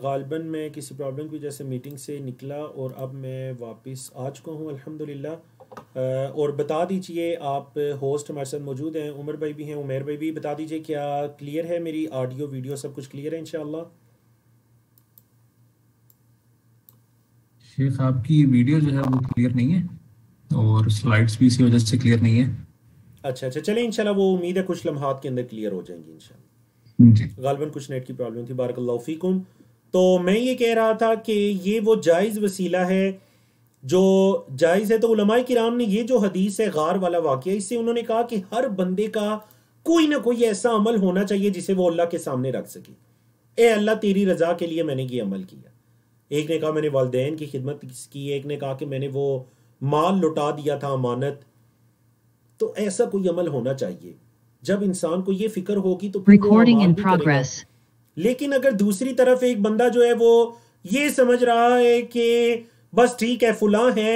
غالباً میں کسی پرابلم کی وجہ سے میٹنگ سے نکلا اور اب میں واپس آ چکا ہوں الحمدللہ. اور بتا دیجئے آپ ہوسٹ ہمارے ساتھ موجود ہیں, عمر بھائی بھی ہیں, عمیر بھائی بھی. بتا دیجئے کیا کلیئر ہے میری آڈیو ویڈیو سب کچھ کلیئر ہے انشاءاللہ؟ شیخ آپ کی ویڈیو جو ہے وہ کلیئر نہیں ہے اور سلائڈز بھی اسی وجہ سے کلیئر نہیں ہے. اچھا چلیں انشاءاللہ وہ امید ہے کچھ لمحات کے اندر کلیئر ہو جائیں گی انشاءاللہ. جی غالباً کچھ نیٹ کی پرابلم تھی. بارک اللہ فیکم. تو میں یہ کہہ رہا تھا کہ یہ وہ جائز وسیلہ ہے جو جائز ہے. تو علماء کرام نے یہ جو حدیث ہے غار والا واقعہ, اس سے انہوں نے کہا کہ ہر بندے کا کوئی نہ کوئی ایسا عمل ہونا چاہیے جسے وہ اللہ کے سامنے رکھ سکے. اے اللہ تیری رضا کے لیے میں نے یہ عمل کیا. ایک نے کہا میں نے والدین کی خدمت کی, ایک نے کہا کہ میں نے وہ مال لٹا دیا تھا امانت. تو ایسا کوئی عمل ہونا چاہیے. جب انسان کو یہ فکر ہوگی تو پھر وہ اعمال بھی کرے گا. لیکن اگر دوسری طرف ایک بندہ جو ہے وہ یہ سمجھ رہا ہے کہ بس ٹھیک ہے فلاں ہے,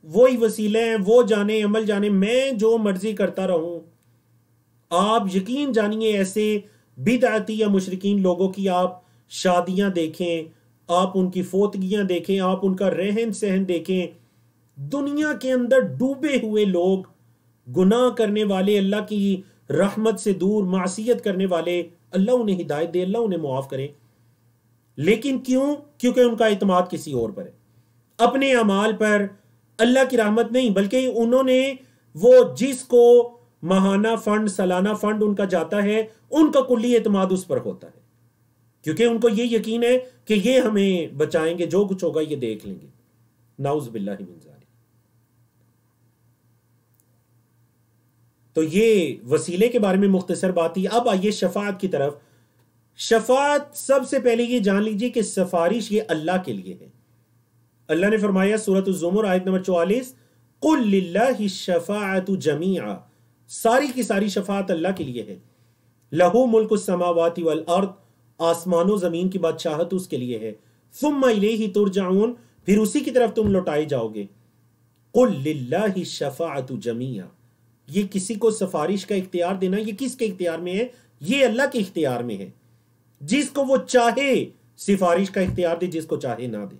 وہی وسیلے ہیں, وہ جانے عمل جانے, میں جو مرضی کرتا رہوں. آپ یقین جانیے ایسے بدعتی یا مشرکین لوگوں کی آپ شادیاں دیکھیں, آپ ان کی فوتگیاں دیکھیں, آپ ان کا رہن سہن دیکھیں. دنیا کے اندر ڈوبے ہوئے لوگ, گناہ کرنے والے, اللہ کی رحمت سے دور, معصیت کرنے والے, اللہ انہیں ہدایت دے, اللہ انہیں معاف کرے. لیکن کیوں؟ کیونکہ ان کا اعتماد کسی اور پر ہے, اپنے اعمال پر. اللہ کی رحمت نہیں, بلکہ انہوں نے وہ جس کو ماہانہ فنڈ سالانہ فنڈ ان کا جاتا ہے, ان کا کلی اعتماد اس پر ہوتا ہے, کیونکہ ان کو یہ یقین ہے کہ یہ ہمیں بچائیں گے, جو کچھ ہوگا یہ دیکھ لیں گے. نعوذ باللہ من ذالک. تو یہ وسیلے کے بارے میں مختصر بات تھی. اب آئیے شفاعت کی طرف. شفاعت سب سے پہلے یہ جان لیجئے کہ سفارش یہ اللہ کے لیے ہے. اللہ نے فرمایا سورۃ الزمر آیت نمبر 44, قل للہ الشفاعۃ جمیعا, ساری کی ساری شفاعت اللہ کے لیے ہے. لہ ملک السماوات والارض, آسمان و زمین کی بادشاہت اس کے لیے ہے. ثم الیہ ترجعون, پھر اسی کی طرف تم لوٹائے جاؤ گے. قل للہ الشفاعۃ جمیعا, یہ کسی کو سفارش کا اختیار دینا یہ کس کے اختیار میں ہے؟ یہ اللہ کے اختیار میں ہے. جس کو وہ چاہے سفارش کا اختیار دے, جس کو چاہے نہ دے.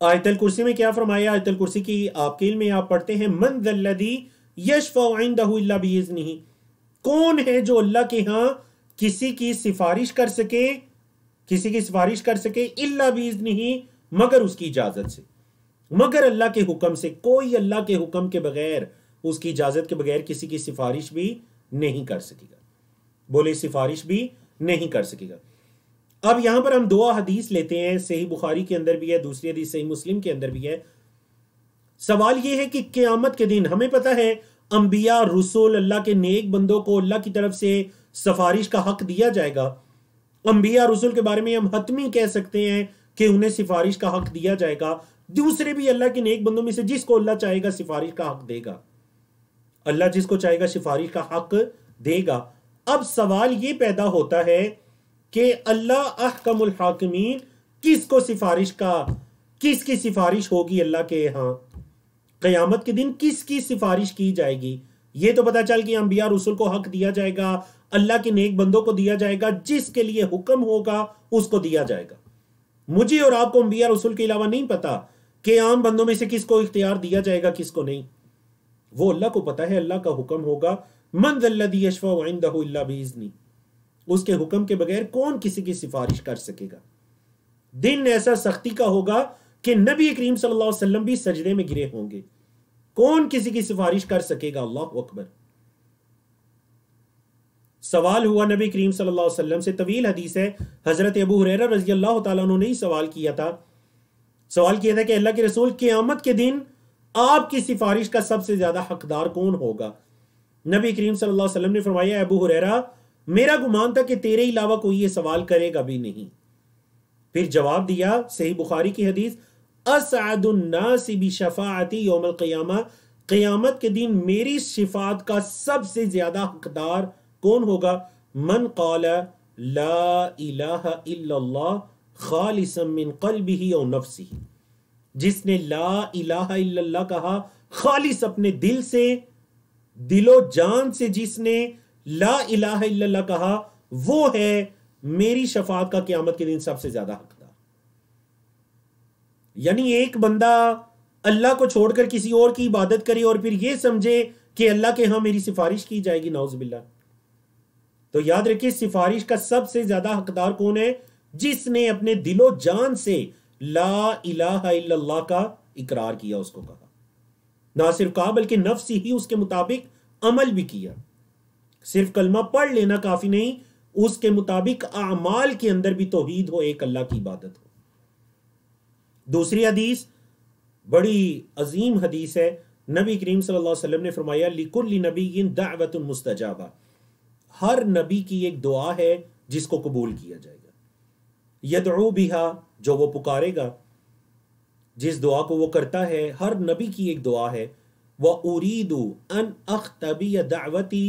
آیت الکرسی میں کیا فرمایا؟ آیت الکرسی کی آپ کے علم میں آپ پڑھتے ہیں, من ذا الذی یشفع عندہ الا باذنہ, کون ہے جو اللہ کے ہاں کسی کی سفارش کر سکے, کسی کی سفارش کر سکے, الا باذنہ, مگر اس کی اجازت سے, مگر اللہ کے حکم سے. کوئی اللہ کے حکم کے بغیر, اس کی اجازت کے بغیر کسی کی سفارش بھی نہیں کر سکے گا. بولے سفارش بھی نہیں کر سکے گا. اب یہاں پر ہم دو حدیث لیتے ہیں, صحیح بخاری کے اندر بھی ہے, دوسری حدیث صحیح مسلم کے اندر بھی ہے. سوال یہ ہے کہ قیامت کے دن ہمیں پتہ ہے انبیاء رسول اللہ کے نیک بندوں کو اللہ کی طرف سے سفارش کا حق دیا جائے گا. انبیاء رسول کے بارے میں ہم حتمی کہہ سکتے ہیں کہ انہیں سفارش کا حق دیا جائے گا. دوسرے بھی اللہ کے نیک بندوں میں سے جس کو اللہ چاہے گا سفارش کا حق دے گا. اللہ جس کو چاہے گا سفارش کا حق دے گا. اب سوال یہ پیدا ہوتا ہے کہ اللہ احکم الحاکمین, کس کو سفارش کا, کس کی سفارش ہوگی اللہ کے ہاں قیامت کے دن, کس کی سفارش کی جائے گی؟ یہ تو پتا چل کہ انبیاء رسول کو حق دیا جائے گا, اللہ کے نیک بندوں کو دیا جائے گا, جس کے لیے حکم ہوگا اس کو دیا جائے گا. مجھے اور آپ کو انبیاء رسول کے علاوہ نہیں پتا کہ عام بندوں میں سے کس کو اختیار دیا جائے گا کس کو نہیں. وہ اللہ کو پتا ہے, اللہ کا حکم ہوگا. من ذا الذی یشفع عندہ الا باذنہ, اس کے حکم کے بغیر کون کسی کی سفارش کر سکے گا. دن ایسا سختی کا ہوگا کہ نبی کریم صلی اللہ علیہ وسلم بھی سجدے میں گرے ہوں گے. کون کسی کی سفارش کر سکے گا؟ اللہ اکبر. سوال ہوا نبی کریم صلی اللہ علیہ وسلم سے، طویل حدیث ہے، حضرت ابو ہریرہ رضی اللہ تعالیٰ عنہ نے ہی سوال کیا تھا کہ اللہ کے رسول قیامت کے دن آپ کی سفارش کا سب سے زیادہ حقدار کون ہوگا؟ نبی کریم صلی اللہ علیہ وسلم نے فرمایا ابو ہریرہ میرا گمان تھا کہ تیرے علاوہ کوئی یہ سوال کرے گا بھی نہیں. پھر جواب دیا، صحیح بخاری کی حدیث، اسعد الناس بشفاعتی یوم القیامہ، قیامت کے دن میری شفاعت کا سب سے زیادہ حقدار کون ہوگا؟ من قال لا الہ الا اللہ خالصا من قلبہ او نفسہ، جس نے لا الہ الا اللہ کہا خالص اپنے دل سے، دل و جان سے جس نے لا الہ الا اللہ کہا، وہ ہے میری شفاعت کا قیامت کے دن سب سے زیادہ حقدار. یعنی ایک بندہ اللہ کو چھوڑ کر کسی اور کی عبادت کرے اور پھر یہ سمجھے کہ اللہ کے ہاں میری سفارش کی جائے گی، نعوذ باللہ. تو یاد رکھیے سفارش کا سب سے زیادہ حقدار کون ہے؟ جس نے اپنے دل و جان سے لا الہ الا اللہ کا اقرار کیا، اس کو کہا، نہ صرف کہا بلکہ نفس ہی اس کے مطابق عمل بھی کیا. صرف کلمہ پڑھ لینا کافی نہیں، اس کے مطابق اعمال کے اندر بھی توحید ہو، ایک اللہ کی عبادت ہو. دوسری حدیث بڑی عظیم حدیث ہے، نبی کریم صلی اللہ علیہ وسلم نے فرمایا لِكُلِّ نَبِيٍّ دَعْوَةٌ مُسْتَجَابَةٌ، ہر نبی کی ایک دعا ہے جس کو قبول کیا جائے گا. یدعو بہا، جو وہ پکارے گا، جس دعا کو وہ کرتا ہے، ہر نبی کی ایک دعا ہے. وَأُرِيدُ أَنْ أَخْتَبِيَ دَعْوَتِي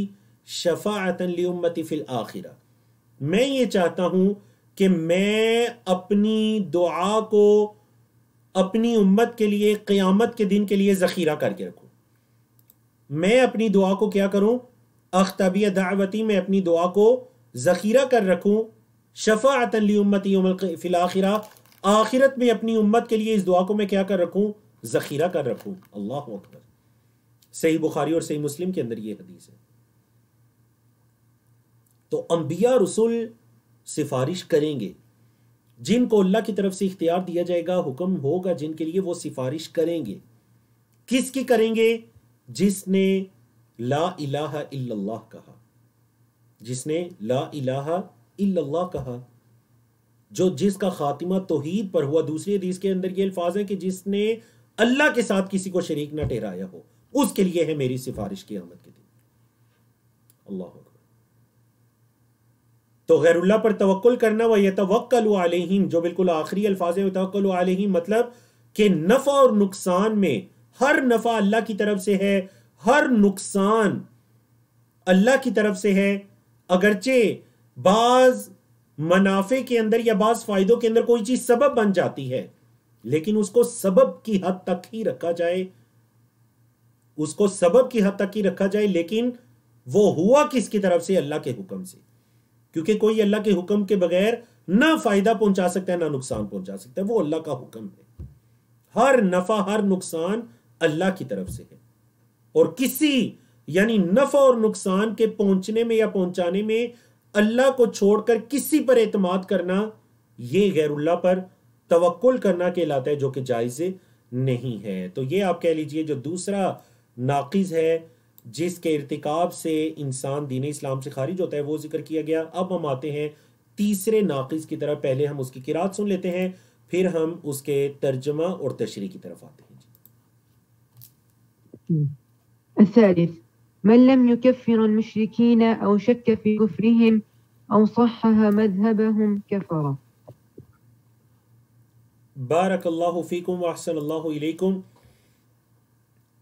شَفَاعَةً لِأُمَّتِي فِي الْآخِرَةِ، میں یہ چاہتا ہوں کہ میں اپنی دعا کو اپنی امت کے لیے قیامت کے دن کے لیے ذخیرہ کر کے رکھوں. میں اپنی دعا کو کیا کروں؟ اختبیہ دعوتی، میں اپنی دعا کو ذخیرہ کر رکھوں. شفاعۃ لامتی یوم فی الاخرہ، آخرت میں اپنی امت کے لیے اس دعا کو میں کیا کر رکھوں؟ ذخیرہ کر رکھوں. اللہ اکبر. صحیح بخاری اور صحیح مسلم کے اندر یہ حدیث ہے. تو انبیاء رسول سفارش کریں گے، جن کو اللہ کی طرف سے اختیار دیا جائے گا، حکم ہوگا جن کے لیے، وہ سفارش کریں گے. کس کی کریں گے؟ جس نے لا الہ الا اللہ کہا، جس نے لا الہ الا اللہ کہا، جس کا خاتمہ توحید پر ہوا. دوسری حدیث کے اندر یہ الفاظ ہیں کہ جس نے اللہ کے ساتھ کسی کو شریک نہ ٹھہرایا ہو، اس کے لیے ہے میری سفارش قیامت کے دن. اللہ اکبر. تو غیر اللہ پر توکل کرنا، وَيَتَوَكَّلُ عَلَيْهِمْ، جو بالکل آخری الفاظ ہے، وَيَتَوَكَّلُ عَلَيْهِمْ، مطلب کہ نفع اور نقصان میں ہر نفع اللہ کی طرف سے ہے، ہر نقصان اللہ کی طرف سے ہے. اگرچہ بعض منافع کے اندر یا بعض فائدوں کے اندر کوئی چیز سبب بن جاتی ہے، لیکن اس کو سبب کی حد تک ہی رکھا جائے، اس کو سبب کی حد تک ہی رکھا جائے، لیکن وہ ہوا کس کی طرف سے؟ اللہ کے حکم سے. کیونکہ کوئی اللہ کے حکم کے بغیر نہ فائدہ پہنچا سکتا ہے نہ نقصان پہنچا سکتا ہے، وہ اللہ کا حکم ہے. ہر نفع ہر نقصان اللہ کی طرف سے ہے، اور کسی یعنی نفع اور نقصان کے پہنچنے میں یا پہنچانے میں اللہ کو چھوڑ کر کسی پر اعتماد کرنا، یہ غیر اللہ پر توکل کرنا کہلاتا ہے، جو کہ جائز نہیں ہے. تو یہ آپ کہہ لیجئے جو دوسرا ناقض ہے جس کے ارتکاب سے انسان دین اسلام سے خارج ہوتا ہے، وہ ذکر کیا گیا. اب ہم آتے ہیں تیسرے ناقض کی طرف. پہلے ہم اس کی قرات سن لیتے ہیں، پھر ہم اس کے ترجمہ اور تشریح کی طرف آتے ہیں. الثالث من لم يكفر المشركين أو شك في كفرهم أو صحح مذهبهم كفر. بارک اللہ فیکم واحسن اللہ علیکم.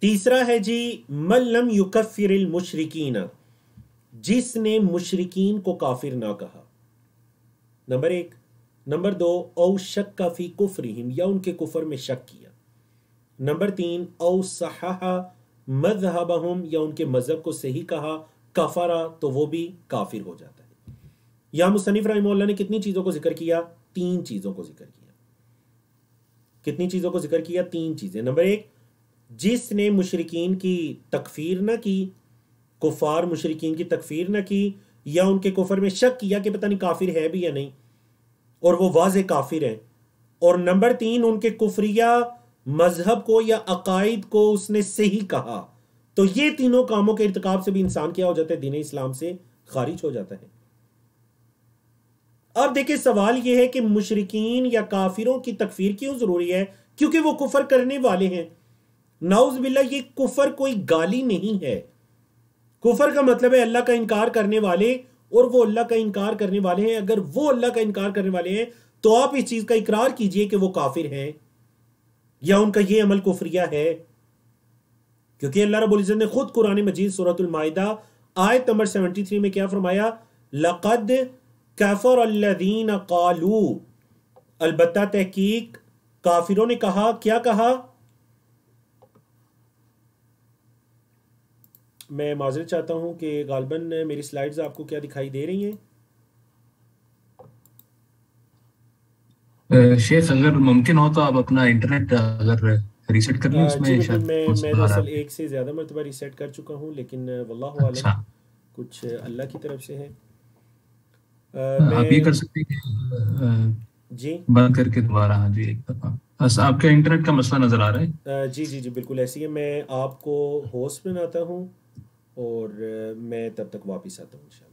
تیسرا ہے جی من لم یکفر المشرکین، جس نے مشرکین کو کافر نہ کہا. نمبر 1. نمبر 2 او شک فی کفرہم، یا ان کے کفر میں شک کیا. نمبر 3 او صحح مذہبہم، یا ان کے مذہب کو صحیح کہا. کفرا، تو وہ بھی کافر ہو جاتا ہے. یہاں مصنف رحمہ اللہ نے کتنی چیزوں کو ذکر کیا؟ 3 چیزوں کو ذکر کیا. کتنی چیزوں کو ذکر کیا؟ 3 چیزیں. نمبر 1، جس نے مشرکین کی تکفیر نہ کی، کفار مشرکین کی تکفیر نہ کی، یا ان کے کفر میں شک کیا کہ پتہ نہیں کافر ہے بھی یا نہیں، اور وہ واضح کافر ہیں، اور نمبر 3 ان کے کفریہ مذہب کو یا عقائد کو اس نے صحیح کہا، تو یہ تینوں کاموں کے ارتکاب سے بھی انسان کیا ہو جاتا ہے، دین اسلام سے خارج ہو جاتا ہے۔ اب دیکھیں سوال یہ ہے کہ مشرکین یا کافروں کی تکفیر کیوں ضروری ہے؟ کیونکہ وہ کفر کرنے والے ہیں۔ نعوذ باللہ یہ کفر کوئی گالی نہیں ہے۔ کفر کا مطلب ہے اللہ کا انکار کرنے والے، اور وہ اللہ کا انکار کرنے والے ہیں۔ اگر وہ اللہ کا انکار کرنے والے ہیں تو آپ اس چیز کا اقرار کیجئے کہ وہ کافر ہیں یا ان کا یہ عمل کفریہ ہے، کیونکہ اللہ رب العزت نے خود قرآن مجید سورۃ المائدہ آیت نمبر 73 میں کیا فرمایا؟ لقد کفر الذین قالوا، البتہ تحقیق کافروں نے کہا، کیا کہا؟ میں معذرت چاہتا ہوں کہ غالباً میری سلائیڈز آپ کو کیا دکھائی دے رہی ہیں؟ شیخ اگر ممکن ہو تو آپ اپنا انٹرنیٹ اگر ریسیٹ کر لیں، اس جی میں بالکل، شاید میں دراصل ایک سے زیادہ مرتبہ ریسیٹ کر چکا ہوں، لیکن واللہ اچھا عالم کچھ اللہ کی طرف سے ہے۔ آپ یہ کر سکتے ہیں جی بند کر کے دوبارہ، ہاں جی ایک دفعہ بس آپ کا انٹرنیٹ کا مسئلہ نظر آ رہا ہے۔ جی بالکل ایسی ہے۔ میں آپ کو ہوسٹ بناتا ہوں اور میں تب تک واپس آتا ہوں انشاءاللہ۔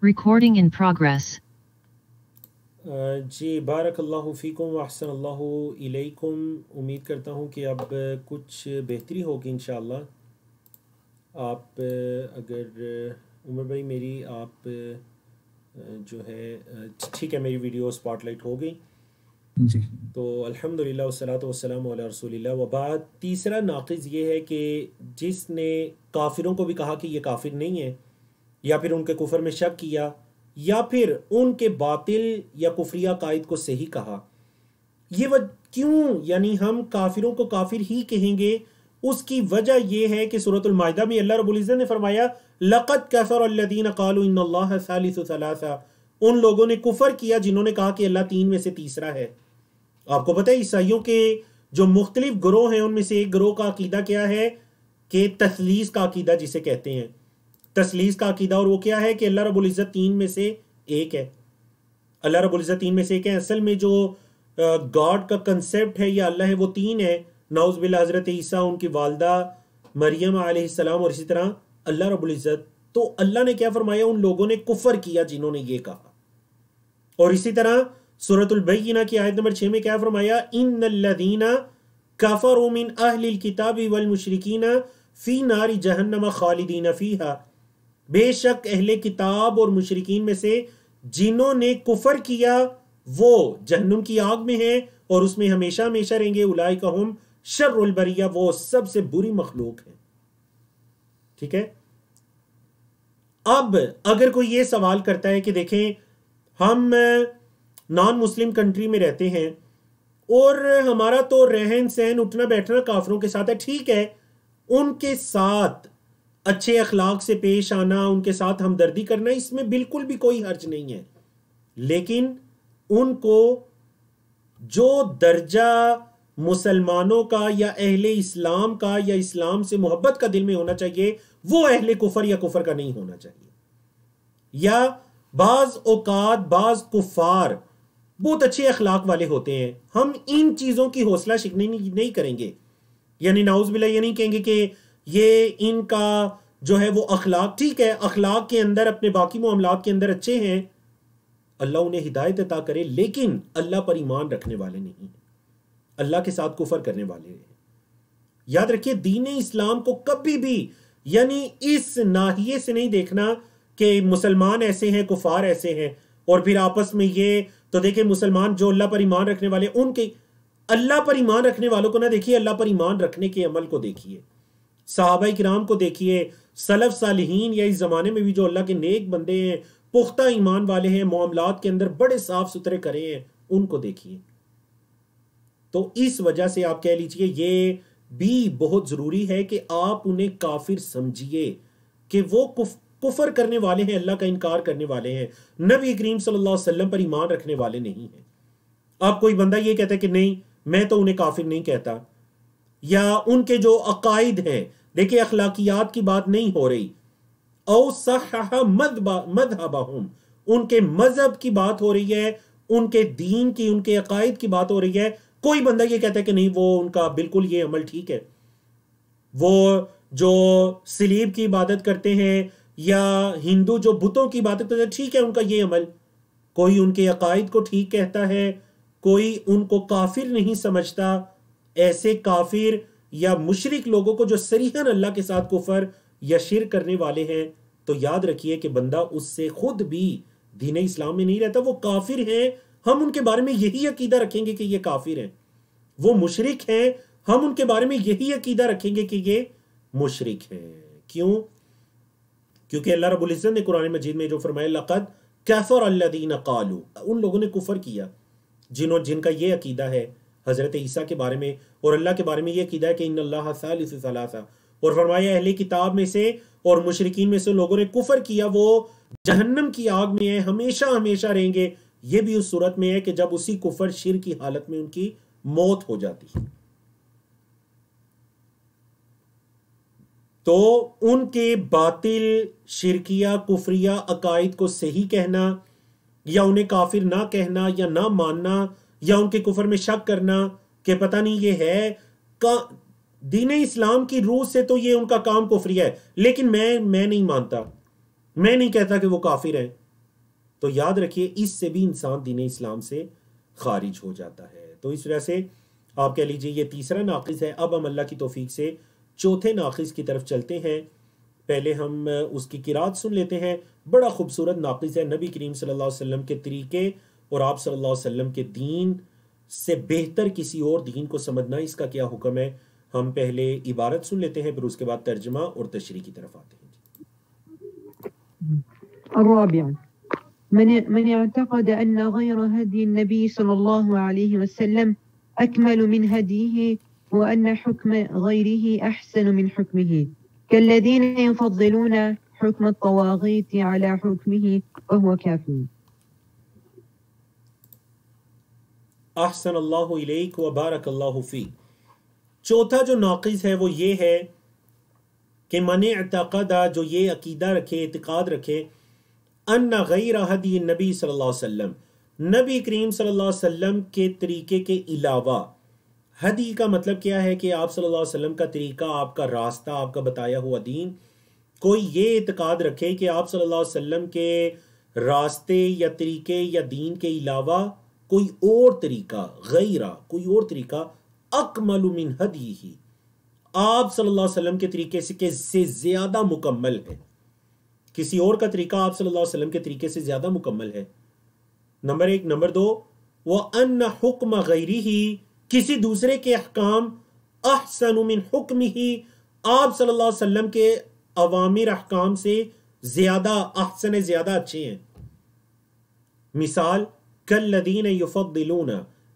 Recording in progress. جی بارک اللہ فیکم و احسن اللہ الیکم۔ امید کرتا ہوں کہ اب کچھ بہتری ہوگی انشاءاللہ۔ آپ اگر عمر بھائی میری آپ جو ہے ٹھیک ہے، میری ویڈیو سپاٹ لائٹ ہو گئی جی تو الحمدللہ والصلاۃ والسلام علی رسول اللہ وبعد۔ تیسرا ناقض یہ ہے کہ جس نے کافروں کو بھی کہا کہ یہ کافر نہیں ہے، یا پھر ان کے کفر میں شک کیا، یا پھر ان کے باطل یا کفریہ عقائد کو صحیح کہا، یہ کیوں یعنی ہم کافروں کو کافر ہی کہیں گے؟ اس کی وجہ یہ ہے کہ سورۃ المائدہ میں اللہ رب العزت نے فرمایا لقد کفر الذین قالوا ان اللہ ثالث ثلاثہ، ان لوگوں نے کفر کیا جنہوں نے کہا کہ اللہ تین میں سے تیسرا ہے۔ آپ کو پتہ ہے عیسائیوں کے جو مختلف گروہ ہیں ان میں سے ایک گروہ کا عقیدہ کیا ہے کہ تثلیث کا عقیدہ جسے کہتے ہیں، تثلیث کا عقیدہ، اور وہ کیا ہے کہ اللہ رب العزت تین میں سے ایک ہے۔ اللہ رب العزت تین میں سے ایک ہے۔ اصل میں جو گاڈ کا کنسیپٹ ہے یا اللہ ہے وہ تین ہے۔ نعوذ باللہ حضرت عیسیٰ، ان کی والدہ مریم علیہ السلام، اور اسی طرح اللہ رب العزت۔ تو اللہ نے کیا فرمایا؟ ان لوگوں نے کفر کیا جنہوں نے یہ کہا۔ اور اسی طرح سورۃ البینہ کی آیت نمبر 6 میں کیا فرمایا؟ ان الذین کفروا من اہل الکتاب والمشرکین فی نار جہنم خالدین فیہا، بے شک اہل کتاب اور مشرکین میں سے جنہوں نے کفر کیا وہ جہنم کی آگ میں ہیں اور اس میں ہمیشہ ہمیشہ رہیں گے۔ اولئک ہم شر البریہ، وہ سب سے بری مخلوق ہیں۔ ٹھیک ہے، اب اگر کوئی یہ سوال کرتا ہے کہ دیکھیں ہم نان مسلم کنٹری میں رہتے ہیں اور ہمارا تو رہن سہن اٹھنا بیٹھنا کافروں کے ساتھ ہے، ٹھیک ہے، ان کے ساتھ اچھے اخلاق سے پیش آنا، ان کے ساتھ ہمدردی کرنا، اس میں بالکل بھی کوئی حرج نہیں ہے، لیکن ان کو جو درجہ مسلمانوں کا یا اہل اسلام کا یا اسلام سے محبت کا دل میں ہونا چاہیے وہ اہل کفر یا کفر کا نہیں ہونا چاہیے۔ یا بعض اوقات بعض کفار بہت اچھے اخلاق والے ہوتے ہیں، ہم ان چیزوں کی حوصلہ شکنی نہیں کریں گے، یعنی نعوذ باللہ یہ نہیں کہیں گے کہ یہ ان کا جو ہے وہ اخلاق، ٹھیک ہے اخلاق کے اندر اپنے باقی معاملات کے اندر اچھے ہیں، اللہ انہیں ہدایت عطا کرے، لیکن اللہ پر ایمان رکھنے والے نہیں ہیں۔ اللہ کے ساتھ کفر کرنے والے ہیں۔ یاد رکھیے دین اسلام کو کبھی بھی یعنی اس ناحیے سے نہیں دیکھنا کہ مسلمان ایسے ہیں کفار ایسے ہیں اور پھر آپس میں یہ تو دیکھیں مسلمان جو اللہ پر ایمان رکھنے والے ان کے اللہ پر ایمان رکھنے والوں کو نہ دیکھیے، اللہ پر ایمان رکھنے کے عمل کو دیکھیے، صحابہ کرام کو دیکھیے، سلف صالحین یا اس زمانے میں بھی جو اللہ کے نیک بندے ہیں، پختہ ایمان والے ہیں، معاملات کے اندر بڑے صاف ستھرے کرے ہیں، ان کو دیکھیے۔ تو اس وجہ سے آپ کہہ لیجئے یہ بھی بہت ضروری ہے کہ آپ انہیں کافر سمجھیے کہ وہ کفر کرنے والے ہیں، اللہ کا انکار کرنے والے ہیں، نبی کریم صلی اللہ علیہ وسلم پر ایمان رکھنے والے نہیں ہیں۔ اب کوئی بندہ یہ کہتا ہے کہ نہیں میں تو انہیں کافر نہیں کہتا، یا ان کے جو عقائد ہیں، دیکھیں اخلاقیات کی بات نہیں ہو رہی، او صحح مذہبہم، ان کے مذہب کی بات ہو رہی ہے، ان کے دین کی، ان کے عقائد کی بات ہو رہی ہے۔ کوئی بندہ یہ کہتا ہے کہ نہیں وہ ان کا بالکل یہ عمل ٹھیک ہے، وہ جو صلیب کی عبادت کرتے ہیں یا ہندو جو بتوں کی عبادت کرتے ہیں ٹھیک ہے ان کا یہ عمل، کوئی ان کے عقائد کو ٹھیک کہتا ہے، کوئی ان کو کافر نہیں سمجھتا۔ ایسے کافر یا مشرک لوگوں کو جو صریحاً اللہ کے ساتھ کفر یا شرک کرنے والے ہیں، تو یاد رکھیے کہ بندہ اس سے خود بھی دین اسلام میں نہیں رہتا، وہ کافر ہیں، ہم ان کے بارے میں یہی عقیدہ رکھیں گے کہ یہ کافر ہیں۔ وہ مشرک ہیں، ہم ان کے بارے میں یہی عقیدہ رکھیں گے کہ یہ مشرک ہیں۔ کیوں؟ کیونکہ اللہ رب العزت نے قرآن مجید میں جو فرمایا لقد کفر الذین قالوا، ان لوگوں نے کفر کیا جن کا یہ عقیدہ ہے حضرت عیسیٰ کے بارے میں اور اللہ کے بارے میں یہ عقیدہ ہے کہ ان اللہ ثالث ثلاثہ، اور فرمایا اہل کتاب میں سے اور مشرکین میں سے لوگوں نے کفر کیا، وہ جہنم کی آگ میں ہیں، ہمیشہ ہمیشہ رہیں گے۔ یہ بھی اس صورت میں ہے کہ جب اسی کفر شرک کی حالت میں ان کی موت ہو جاتی ہے۔ تو ان کے باطل شرکیہ کفریہ عقائد کو صحیح کہنا یا انہیں کافر نہ کہنا یا نہ ماننا یا ان کے کفر میں شک کرنا کہ پتہ نہیں یہ ہے دین اسلام کی روح سے تو یہ ان کا کام کفری ہے، لیکن میں نہیں مانتا، میں نہیں کہتا کہ وہ کافر ہیں، تو یاد رکھیے اس سے بھی انسان دین اسلام سے خارج ہو جاتا ہے۔ تو اس وجہ سے آپ کہہ لیجئے یہ تیسرا ناقص ہے۔ اب ہم اللہ کی توفیق سے چوتھے ناقص کی طرف چلتے ہیں۔ پہلے ہم اس کی قرات سن لیتے ہیں۔ بڑا خوبصورت ناقص ہے، نبی کریم صلی اللہ علیہ وسلم کے طریقے اور آپ صلی اللہ علیہ وسلم کے دین سے بہتر کسی اور دین کو سمجھنا، اس کا کیا حکم ہے۔ ہم پہلے عبارت سن لیتے ہیں، پھر اس کے بعد ترجمہ اور تشریح کی طرف آتے ہیں۔ الرابع من اعتقد أن غير هدي النبي صلى الله عليه وسلم أكمل من هديه وأن حكم غيره أحسن من حكمه كالذين يفضلون حكم الطواغيت على حكمه وهو كافر۔ احسن اللہ الیک و بارک اللہ فیک۔ چوتھا جو ناقص ہے وہ یہ ہے کہ من اعتقد، جو یہ عقیدہ رکھے، اعتقاد رکھے، ان غیر ہدی النبی صلی اللہ علیہ وسلم، نبی کریم صلی اللہ علیہ وسلم کے طریقے کے علاوہ، ہدی کا مطلب کیا ہے کہ آپ صلی اللہ علیہ وسلم کا طریقہ، آپ کا راستہ، آپ کا بتایا ہوا دین، کوئی یہ اعتقاد رکھے کہ آپ صلی اللہ علیہ وسلم کے راستے یا طریقے یا دین کے علاوہ کوئی اور طریقہ، غیرہ کوئی اور طریقہ، اکمل من ہدیہ، آپ صلی اللہ علیہ وسلم کے طریقے سے زیادہ مکمل ہے۔ کسی اور کا طریقہ آپ صلی اللہ علیہ وسلم کے طریقے سے زیادہ مکمل ہے، نمبر ایک۔ نمبر دو، وَأَنَّ حُکْمَ غَيْرِهِ، کسی دوسرے کے احکام، احسن من حکمہ، آپ صلی اللہ علیہ وسلم کے اوامر احکام سے زیادہ احسن، زیادہ اچھے ہیں۔ مثال کالذین یفضلون،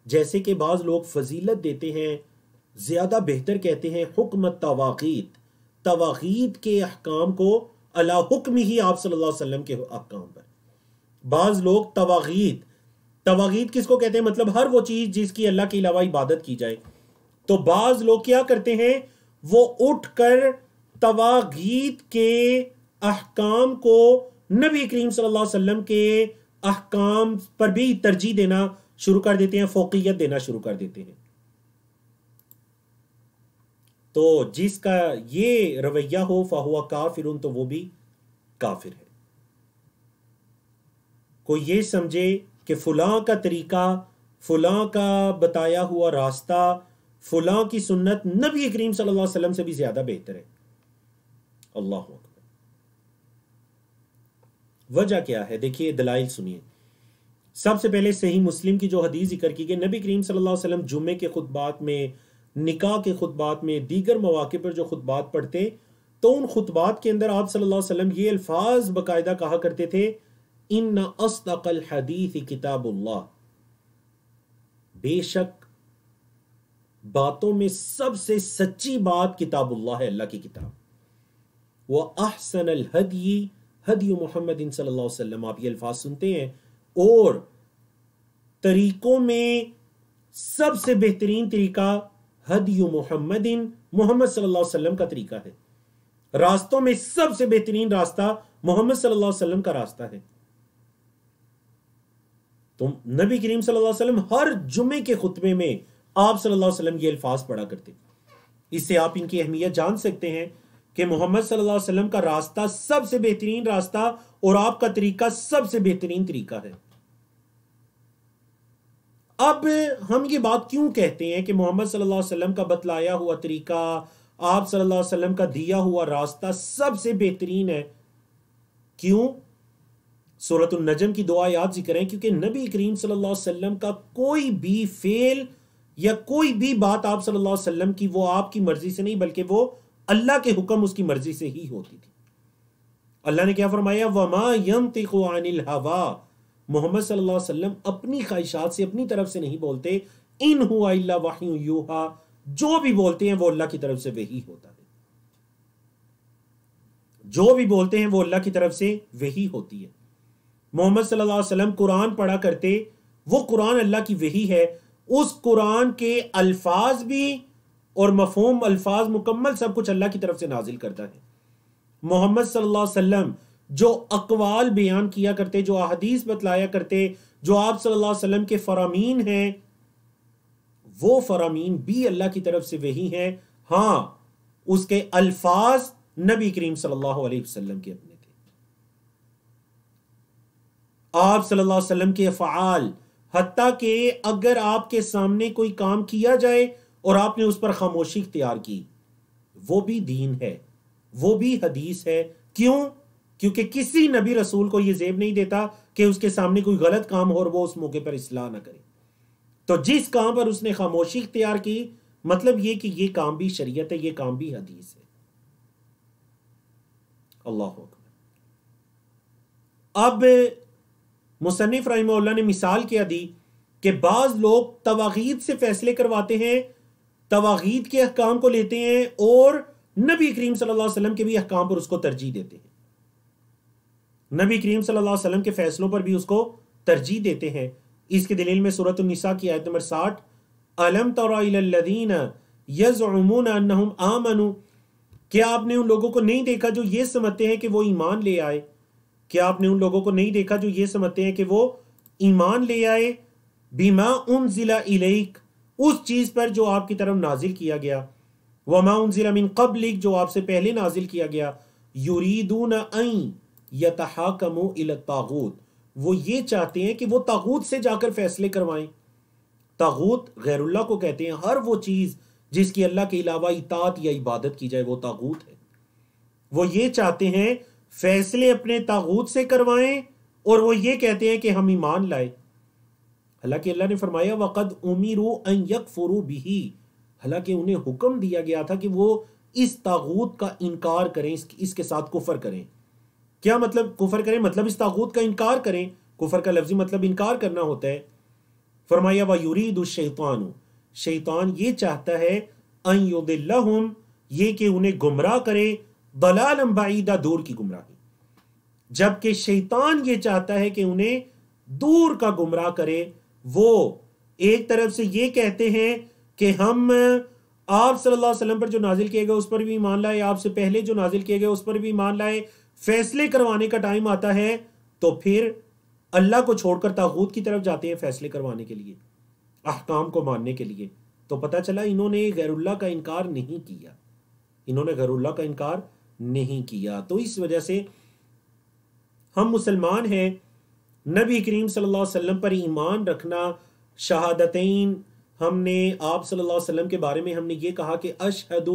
جیسے کہ بعض لوگ فضیلت دیتے ہیں، زیادہ بہتر کہتے ہیں، حکم الطواغیت، طواغیت کے احکام کو، علی حکم ہی آپ صلی اللہ علیہ وسلم کے احکام پر۔ بعض لوگ طواغیت کس کو کہتے ہیں؟ مطلب ہر وہ چیز جس کی اللہ کے علاوہ عبادت کی جائے۔ تو بعض لوگ کیا کرتے ہیں، وہ اٹھ کر طواغیت کے احکام کو نبی کریم صلی اللہ علیہ وسلم کے احکام پر بھی ترجیح دینا شروع کر دیتے ہیں، فوقیت دینا شروع کر دیتے ہیں۔ تو جس کا یہ رویہ ہو فہو کافر، تو وہ بھی کافر ہے۔ کوئی یہ سمجھے کہ فلاں کا طریقہ، فلاں کا بتایا ہوا راستہ، فلاں کی سنت نبی کریم صلی اللہ علیہ وسلم سے بھی زیادہ بہتر ہے. اللہ اکبر. وجہ کیا ہے؟ دیکھیے دلائل سنیے. سب سے پہلے صحیح مسلم کی جو حدیث ذکر کی گئی، نبی کریم صلی اللہ علیہ وسلم جمعے کے خطبات میں، نکاح کے خطبات میں، دیگر مواقع پر جو خطبات پڑھتے تو ان خطبات کے اندر آپ صلی اللہ علیہ وسلم یہ الفاظ باقاعدہ کہا کرتے تھے، ان اصدق الحدیث کتاب اللہ، بے شک باتوں میں سب سے سچی بات کتاب اللہ ہے، اللہ کی کتاب. وَأَحْسَنَ الْهَدْيِ هَدْيُ مُحَمَّدٍ صلی اللہ علیہ وسلم. آپ یہ الفاظ سنتے ہیں. اور طریقوں میں سب سے بہترین طریقہ ہدی محمد، محمد صلی اللہ علیہ وسلم کا طریقہ ہے. راستوں میں سب سے بہترین راستہ محمد صلی اللہ علیہ وسلم کا راستہ ہے. تو نبی کریم صلی اللہ علیہ وسلم ہر جمعے کے خطبے میں آپ صلی اللہ علیہ وسلم یہ الفاظ پڑھا کرتے. اس سے آپ ان کی اہمیت جان سکتے ہیں کہ محمد صلی اللہ علیہ وسلم کا راستہ سب سے بہترین راستہ اور آپ کا طریقہ سب سے بہترین طریقہ ہے. اب ہم یہ بات کیوں کہتے ہیں کہ محمد صلی اللہ علیہ وسلم کا بتلایا ہوا طریقہ، آپ صلی اللہ علیہ وسلم کا دیا ہوا راستہ سب سے بہترین ہے؟ کیوں؟ سورۃ النجم کی 2 آیات ذکر ہیں. کیونکہ نبی کریم صلی اللہ علیہ وسلم کا کوئی بھی فعل یا کوئی بھی بات آپ صلی اللہ علیہ وسلم کی وہ آپ کی مرضی سے نہیں، بلکہ وہ اللہ کے حکم اس کی مرضی سے ہی ہوتی تھی. اللہ نے کیا فرمایا؟ وَمَا يَنطِقُ عَنِ الْهَوَىٰ. محمد صلی اللہ علیہ وسلم اپنی خواہشات سے، اپنی طرف سے نہیں بولتے. إِنْ هُوَ إِلَّا وَحْيٌ يُوحَىٰ. جو بھی بولتے ہیں وہ اللہ کی طرف سے وحی ہوتا ہے. جو بھی بولتے ہیں وہ اللہ کی طرف سے وحی ہوتی ہے. محمد صلی اللہ علیہ وسلم قرآن پڑھا کرتے، وہ قرآن اللہ کی وحی ہے. اس قرآن کے الفاظ بھی اور مفہوم الفاظ مکمل سب کچھ اللہ کی طرف سے نازل کرتا ہے. محمد صلی اللہ علیہ وسلم جو اقوال بیان کیا کرتے، جو احادیث بتلایا کرتے، جو آپ صلی اللہ علیہ وسلم کے فرامین ہیں، وہ فرامین بھی اللہ کی طرف سے وحی ہیں. ہاں، اس کے الفاظ نبی کریم صلی اللہ علیہ وسلم کے اپنے تھے. آپ صلی اللہ علیہ وسلم کے افعال، حتیٰ کہ اگر آپ کے سامنے کوئی کام کیا جائے اور آپ نے اس پر خاموشی اختیار کی، وہ بھی دین ہے، وہ بھی حدیث ہے. کیوں؟ کیونکہ کسی نبی رسول کو یہ زیب نہیں دیتا کہ اس کے سامنے کوئی غلط کام ہو اور وہ اس موقع پر اصلاح نہ کرے. تو جس کام پر اس نے خاموشی اختیار کی، مطلب یہ کہ یہ کام بھی شریعت ہے، یہ کام بھی حدیث ہے. اللہ اکبر. اب مصنف رحمہ اللہ نے مثال کیا دی کہ بعض لوگ تواغیت سے فیصلے کرواتے ہیں، تواغیت کے احکام کو لیتے ہیں اور نبی کریم صلی اللہ علیہ وسلم کے بھی احکام پر اس کو ترجیح دیتے ہیں. نبی کریم صلی اللہ علیہ وسلم کے فیصلوں پر بھی اس کو ترجیح دیتے ہیں. اس کے دلیل میں سورۃ النساء کی آیت نمبر 60، أَلَمْ تَرَ إِلَى الَّذِينَ يَزْعُمُونَ أَنَّهُمْ آمَنُوا. کیا آپ نے ان لوگوں کو نہیں دیکھا جو یہ سمجھتے ہیں کہ وہ ایمان لے آئے؟ کیا آپ نے ان لوگوں کو نہیں دیکھا جو یہ سمجھتے ہیں کہ وہ ایمان لے آئے؟ بِمَا أُنزِلَ إِلَيْكَ، اس چیز پر جو آپ کی طرف نازل کیا گیا، وَمَا أُنزِلَ مِن قَبْلِكَ، جو آپ سے پہلے نازل کیا گیا، يُرِيدُونَ أَن يَتَحَاكَمُوا إِلَى الطَّاغُوتِ، وہ یہ چاہتے ہیں کہ وہ طاغوت سے جا کر فیصلے کروائیں. طاغوت غیر اللہ کو کہتے ہیں. ہر وہ چیز جس کی اللہ کے علاوہ اطاعت یا عبادت کی جائے وہ طاغوت ہے. وہ یہ چاہتے ہیں فیصلے اپنے طاغوت سے کروائیں اور وہ یہ کہتے ہیں کہ ہم ایمان لائے. حالانکہ اللہ نے فرمایا وَقَدْ أُمِرُوا أَن يَكْفُرُوا بِهِ، حالانکہ انہیں حکم دیا گیا تھا کہ وہ اس طاغوت کا انکار کریں، اس کے ساتھ کفر کریں. کیا مطلب کفر کریں؟ مطلب اس طاغوت کا انکار کریں. کفر کا لفظی مطلب انکار کرنا ہوتا ہے. فرمایا وَيُرِيدُ الشَّيْطَانُ، شیطان یہ چاہتا ہے أَن يُضِلَّهُمْ، یہ کہ انہیں گمراہ کرے، ضَلَالًا بَعِيدًا، دور کی گمراہی. جبکہ شیطان یہ چاہتا ہے کہ انہیں دور کا گمراہ کرے. وہ ایک طرف سے یہ کہتے ہیں کہ ہم آپ صلی اللہ علیہ وسلم پر جو نازل کیے گئے اس پر بھی ایمان لائے، آپ سے پہلے جو نازل کیے گئے اس پر بھی ایمان لائے. فیصلے کروانے کا ٹائم آتا ہے تو پھر اللہ کو چھوڑ کر طاغوت کی طرف جاتے ہیں فیصلے کروانے کے لیے، احکام کو ماننے کے لیے. تو پتہ چلا انہوں نے غیر اللہ کا انکار نہیں کیا، انہوں نے غیر اللہ کا انکار نہیں کیا. تو اس وجہ سے ہم مسلمان ہیں. نبی کریم صلی اللہ علیہ وسلم پر ایمان رکھنا شہادتین، ہم نے آپ صلی اللہ علیہ وسلم کے بارے میں ہم نے یہ کہا کہ اشہد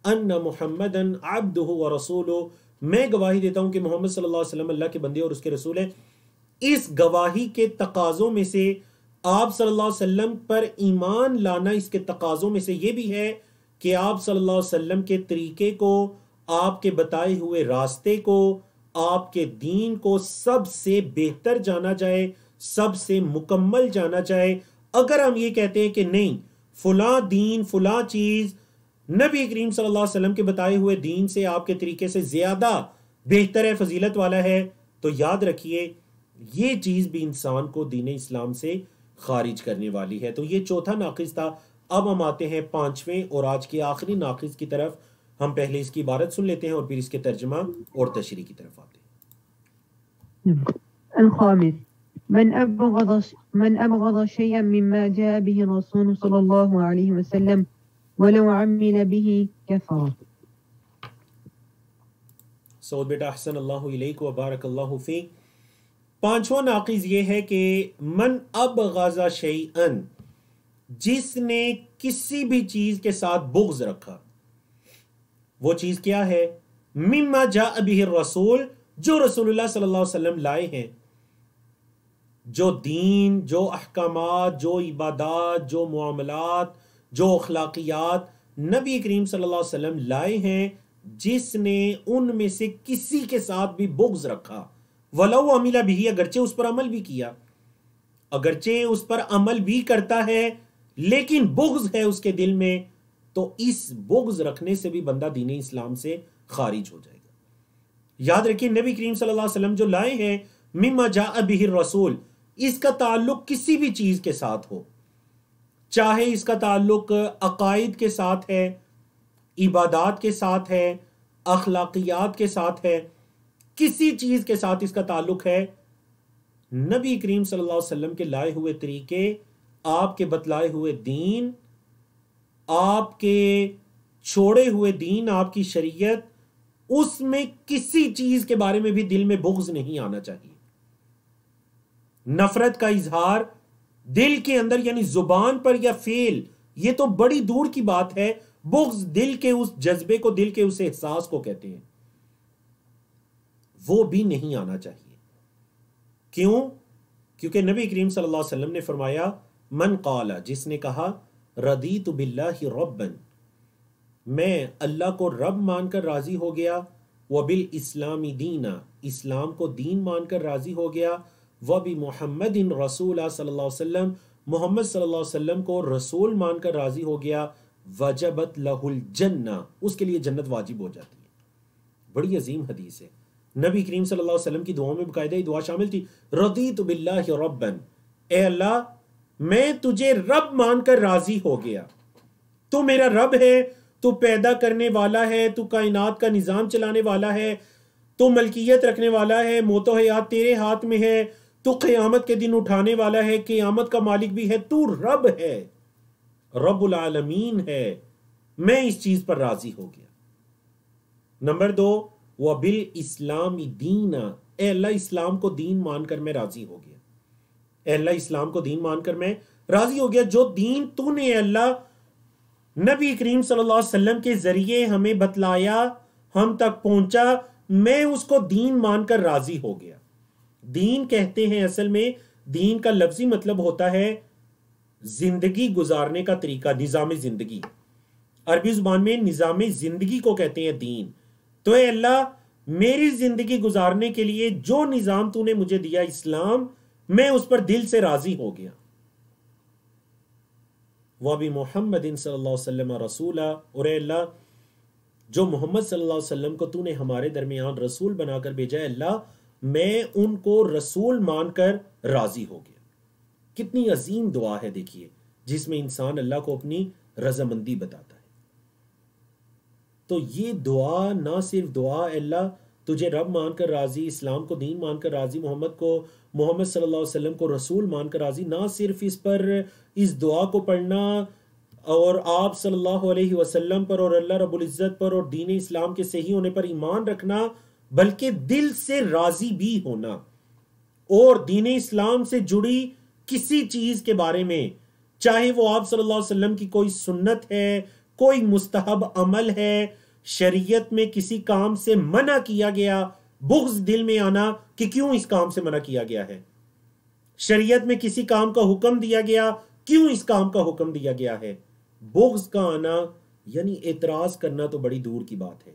ان محمدن عبدہ ورسولہ، میں گواہی دیتا ہوں کہ محمد صلی اللہ علیہ وسلم اللہ کے بندے اور اس کے رسول ہیں. اس گواہی کے تقاضوں میں سے آپ صلی اللہ علیہ وسلم پر ایمان لانا، اس کے تقاضوں میں سے یہ بھی ہے کہ آپ صلی اللہ علیہ وسلم کے طریقے کو، آپ کے بتائے ہوئے راستے کو، آپ کے دین کو سب سے بہتر جانا جائے، سب سے مکمل جانا جائے. اگر ہم یہ کہتے ہیں کہ نہیں، فلاں دین، فلاں چیز نبی کریم صلی اللہ علیہ وسلم کے بتائے ہوئے دین سے، آپ کے طریقے سے زیادہ بہتر ہے، فضیلت والا ہے، تو یاد رکھیے یہ چیز بھی انسان کو دین اسلام سے خارج کرنے والی ہے. تو یہ چوتھا ناقص تھا. اب ہم آتے ہیں پانچویں اور آج کے آخری ناقص کی طرف. ہم پہلے اس کی عبارت سن لیتے ہیں اور پھر اس کے ترجمہ اور تشریح کی طرف آتے ہیں. الخامس من أبغض شيئا مما جاء به الرسول صلى الله عليه وسلم ولو عمل به كفر. سعود بیٹا احسن اللہ الیک و بارک اللہ فیک. پانچواں ناقص یہ ہے کہ من ابغض شیئا، جس نے کسی بھی چیز کے ساتھ بغض رکھا. وہ چیز کیا ہے؟ مما جاء به الرسول، جو رسول اللہ صلی اللہ علیہ وسلم لائے ہیں، جو دین، جو احکامات، جو عبادات، جو معاملات، جو اخلاقیات نبی کریم صلی اللہ علیہ وسلم لائے ہیں، جس نے ان میں سے کسی کے ساتھ بھی بغض رکھا، وَلَوْ عَمِلَ بِهِ، اگرچہ اس پر عمل بھی کیا، اگرچہ اس پر عمل بھی کرتا ہے لیکن بغض ہے اس کے دل میں، تو اس بغض رکھنے سے بھی بندہ دین اسلام سے خارج ہو جائے گا. یاد رکھیے نبی کریم صلی اللہ علیہ وسلم جو لائے ہیں مما جاء به الرسول، اس کا تعلق کسی بھی چیز کے ساتھ ہو، چاہے اس کا تعلق عقائد کے ساتھ ہے، عبادات کے ساتھ ہے، اخلاقیات کے ساتھ ہے، کسی چیز کے ساتھ اس کا تعلق ہے، نبی کریم صلی اللہ علیہ وسلم کے لائے ہوئے طریقے، آپ کے بتلائے ہوئے دین، آپ کے چھوڑے ہوئے دین، آپ کی شریعت، اس میں کسی چیز کے بارے میں بھی دل میں بغض نہیں آنا چاہیے. نفرت کا اظہار دل کے اندر، یعنی زبان پر یا فعل، یہ تو بڑی دور کی بات ہے. بغض دل کے اس جذبے کو، دل کے اس احساس کو کہتے ہیں، وہ بھی نہیں آنا چاہیے. کیوں؟ کیونکہ نبی کریم صلی اللہ علیہ وسلم نے فرمایا من قال، جس نے کہا رضیت باللہ ربا، میں اللہ کو رب مان کر راضی ہو گیا، وبالاسلام دینا، اسلام کو دین مان کر راضی ہو گیا، وبمحمد رسول صلی اللہ علیہ وسلم، محمد صلی اللہ علیہ وسلم کو رسول مان کر راضی ہو گیا، وجبت لہ الجنہ، اس کے لیے جنت واجب ہو جاتی ہے. بڑی عظیم حدیث ہے. نبی کریم صلی اللہ علیہ وسلم کی دعاؤں میں باقاعدہ یہ دعا شامل تھی، رضیت باللہ ربا، اے اللہ میں تجھے رب مان کر راضی ہو گیا، تو میرا رب ہے، تو پیدا کرنے والا ہے، تو کائنات کا نظام چلانے والا ہے، تو ملکیت رکھنے والا ہے، موت و حیات تیرے ہاتھ میں ہے، تو قیامت کے دن اٹھانے والا ہے، قیامت کا مالک بھی ہے، تو رب ہے، رب العالمین ہے، میں اس چیز پر راضی ہو گیا. نمبر 2، وبالاسلام دینا، اے اللہ اسلام کو دین مان کر میں راضی ہو گیا، اے اللہ اسلام کو دین مان کر میں راضی ہو گیا. جو دین تو نے اے اللہ نبی کریم صلی اللہ علیہ وسلم کے ذریعے ہمیں بتلایا، ہم تک پہنچا، میں اس کو دین مان کر راضی ہو گیا. دین کہتے ہیں، اصل میں دین کا لفظی مطلب ہوتا ہے زندگی گزارنے کا طریقہ، نظام زندگی. عربی زبان میں نظام زندگی کو کہتے ہیں دین. تو اے اللہ میری زندگی گزارنے کے لیے جو نظام تو نے مجھے دیا اسلام، میں اس پر دل سے راضی ہو گیا. وَبِمُحَمَّدٍ صلی اللہ علیہ وسلم رسولا، اور اے اللہ جو محمد صلی اللہ علیہ وسلم کو تو نے ہمارے درمیان رسول بنا کر بھیجا ہے، اللہ میں ان کو رسول مان کر راضی ہو گیا. کتنی عظیم دعا ہے دیکھیے، جس میں انسان اللہ کو اپنی رضامندی بتاتا ہے. تو یہ دعا نہ صرف دعا اے اللہ تجھے رب مان کر راضی، اسلام کو دین مان کر راضی، محمد صلی اللہ علیہ وسلم کو رسول مان کر راضی، نہ صرف اس پر اس دعا کو پڑھنا اور آپ صلی اللہ علیہ وسلم پر اور اللہ رب العزت پر اور دین اسلام کے صحیح ہونے پر ایمان رکھنا، بلکہ دل سے راضی بھی ہونا اور دین اسلام سے جڑی کسی چیز کے بارے میں، چاہے وہ آپ صلی اللہ علیہ وسلم کی کوئی سنت ہے، کوئی مستحب عمل ہے، شریعت میں کسی کام سے منع کیا گیا، بغض دل میں آنا کہ کیوں اس کام سے منع کیا گیا ہے، شریعت میں کسی کام کا حکم دیا گیا، کیوں اس کام کا حکم دیا گیا ہے، بغض کا آنا یعنی اعتراض کرنا تو بڑی دور کی بات ہے،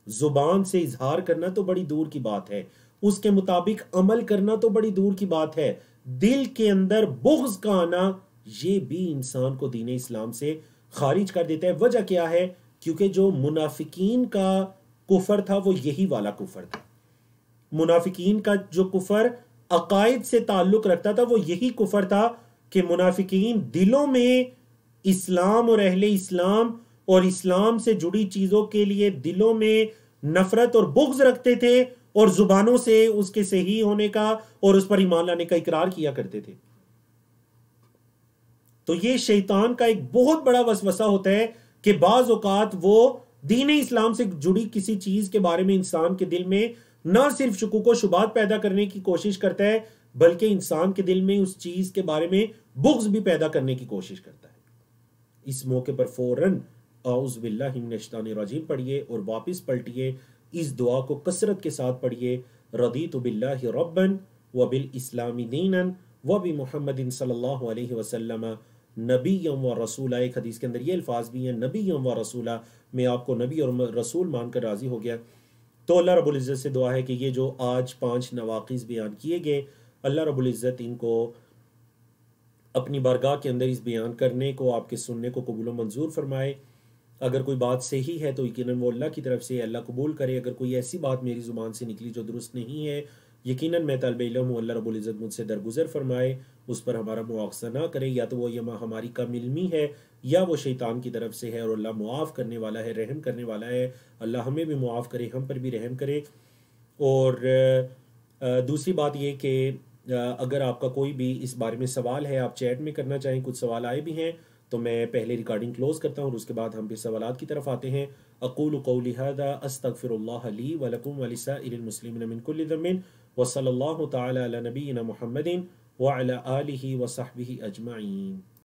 زبان سے اظہار کرنا تو بڑی دور کی بات ہے، اس کے مطابق عمل کرنا تو بڑی دور کی بات ہے، دل کے اندر بغض کا آنا یہ بھی انسان کو دین اسلام سے خارج کر دیتا ہے۔ وجہ کیا ہے؟ کیونکہ جو منافقین کا کفر تھا وہ یہی والا کفر تھا، منافقین کا جو کفر عقائد سے تعلق رکھتا تھا وہ یہی کفر تھا کہ منافقین دلوں میں اسلام اور اہل اسلام اور اسلام سے جڑی چیزوں کے لیے دلوں میں نفرت اور بغض رکھتے تھے، اور زبانوں سے اس کے صحیح ہونے کا اور اس پر ایمان لانے کا اقرار کیا کرتے تھے۔ تو یہ شیطان کا ایک بہت بڑا وسوسہ ہوتا ہے کہ بعض اوقات وہ دین اسلام سے جڑی کسی چیز کے بارے میں انسان کے دل میں نہ صرف شکوک و شبہات پیدا کرنے کی کوشش کرتا ہے، بلکہ انسان کے دل میں اس چیز کے بارے میں بغض بھی پیدا کرنے کی کوشش کرتا ہے۔ اس موقع پر فوراً اعوذ باللہ من الشیطان الرجیم پڑھیے اور واپس پلٹیے، اس دعا کو کثرت کے ساتھ پڑھیے، رضیت باللہ ربا وبالاسلام دینا وبمحمد صلی اللہ علیہ وسلم نبی و رسولہ۔ ایک حدیث کے اندر یہ الفاظ بھی ہیں، نبی و رسولہ، میں آپ کو نبی اور رسول مان کر راضی ہو گیا۔ تو اللہ رب العزت سے دعا ہے کہ یہ جو آج 5 نواقض بیان کیے گئے، اللہ رب العزت ان کو اپنی بارگاہ کے اندر اس بیان کرنے کو، آپ کے سننے کو قبول و منظور فرمائے۔ اگر کوئی بات صحیح ہے تو یقیناً وہ اللہ کی طرف سے، اللہ قبول کرے۔ اگر کوئی ایسی بات میری زبان سے نکلی جو درست نہیں ہے، یقیناً میں طالب علم ہوں، اللہ رب العزت مجھ سے درگزر فرمائے، اس پر ہمارا مواخذہ نہ کرے، یا تو وہ ہماری کم علمی ہے یا وہ شیطان کی طرف سے ہے، اور اللہ معاف کرنے والا ہے، رحم کرنے والا ہے۔ اللہ ہمیں بھی معاف کرے، ہم پر بھی رحم کرے۔ اور دوسری بات یہ کہ اگر آپ کا کوئی بھی اس بارے میں سوال ہے، آپ چیٹ میں کرنا چاہیں، کچھ سوال آئے بھی ہیں، تو میں پہلے ریکارڈنگ کلوز کرتا ہوں اور اس کے بعد ہم پھر سوالات کی طرف آتے ہیں۔ اقول قولی ھذا استغفر اللہ لی ولکم ولسائر المسلمین من کل ذنب وصلی اللہ تعالی علی نبینا محمد وعلی آلہ وصحبہ اجمعین۔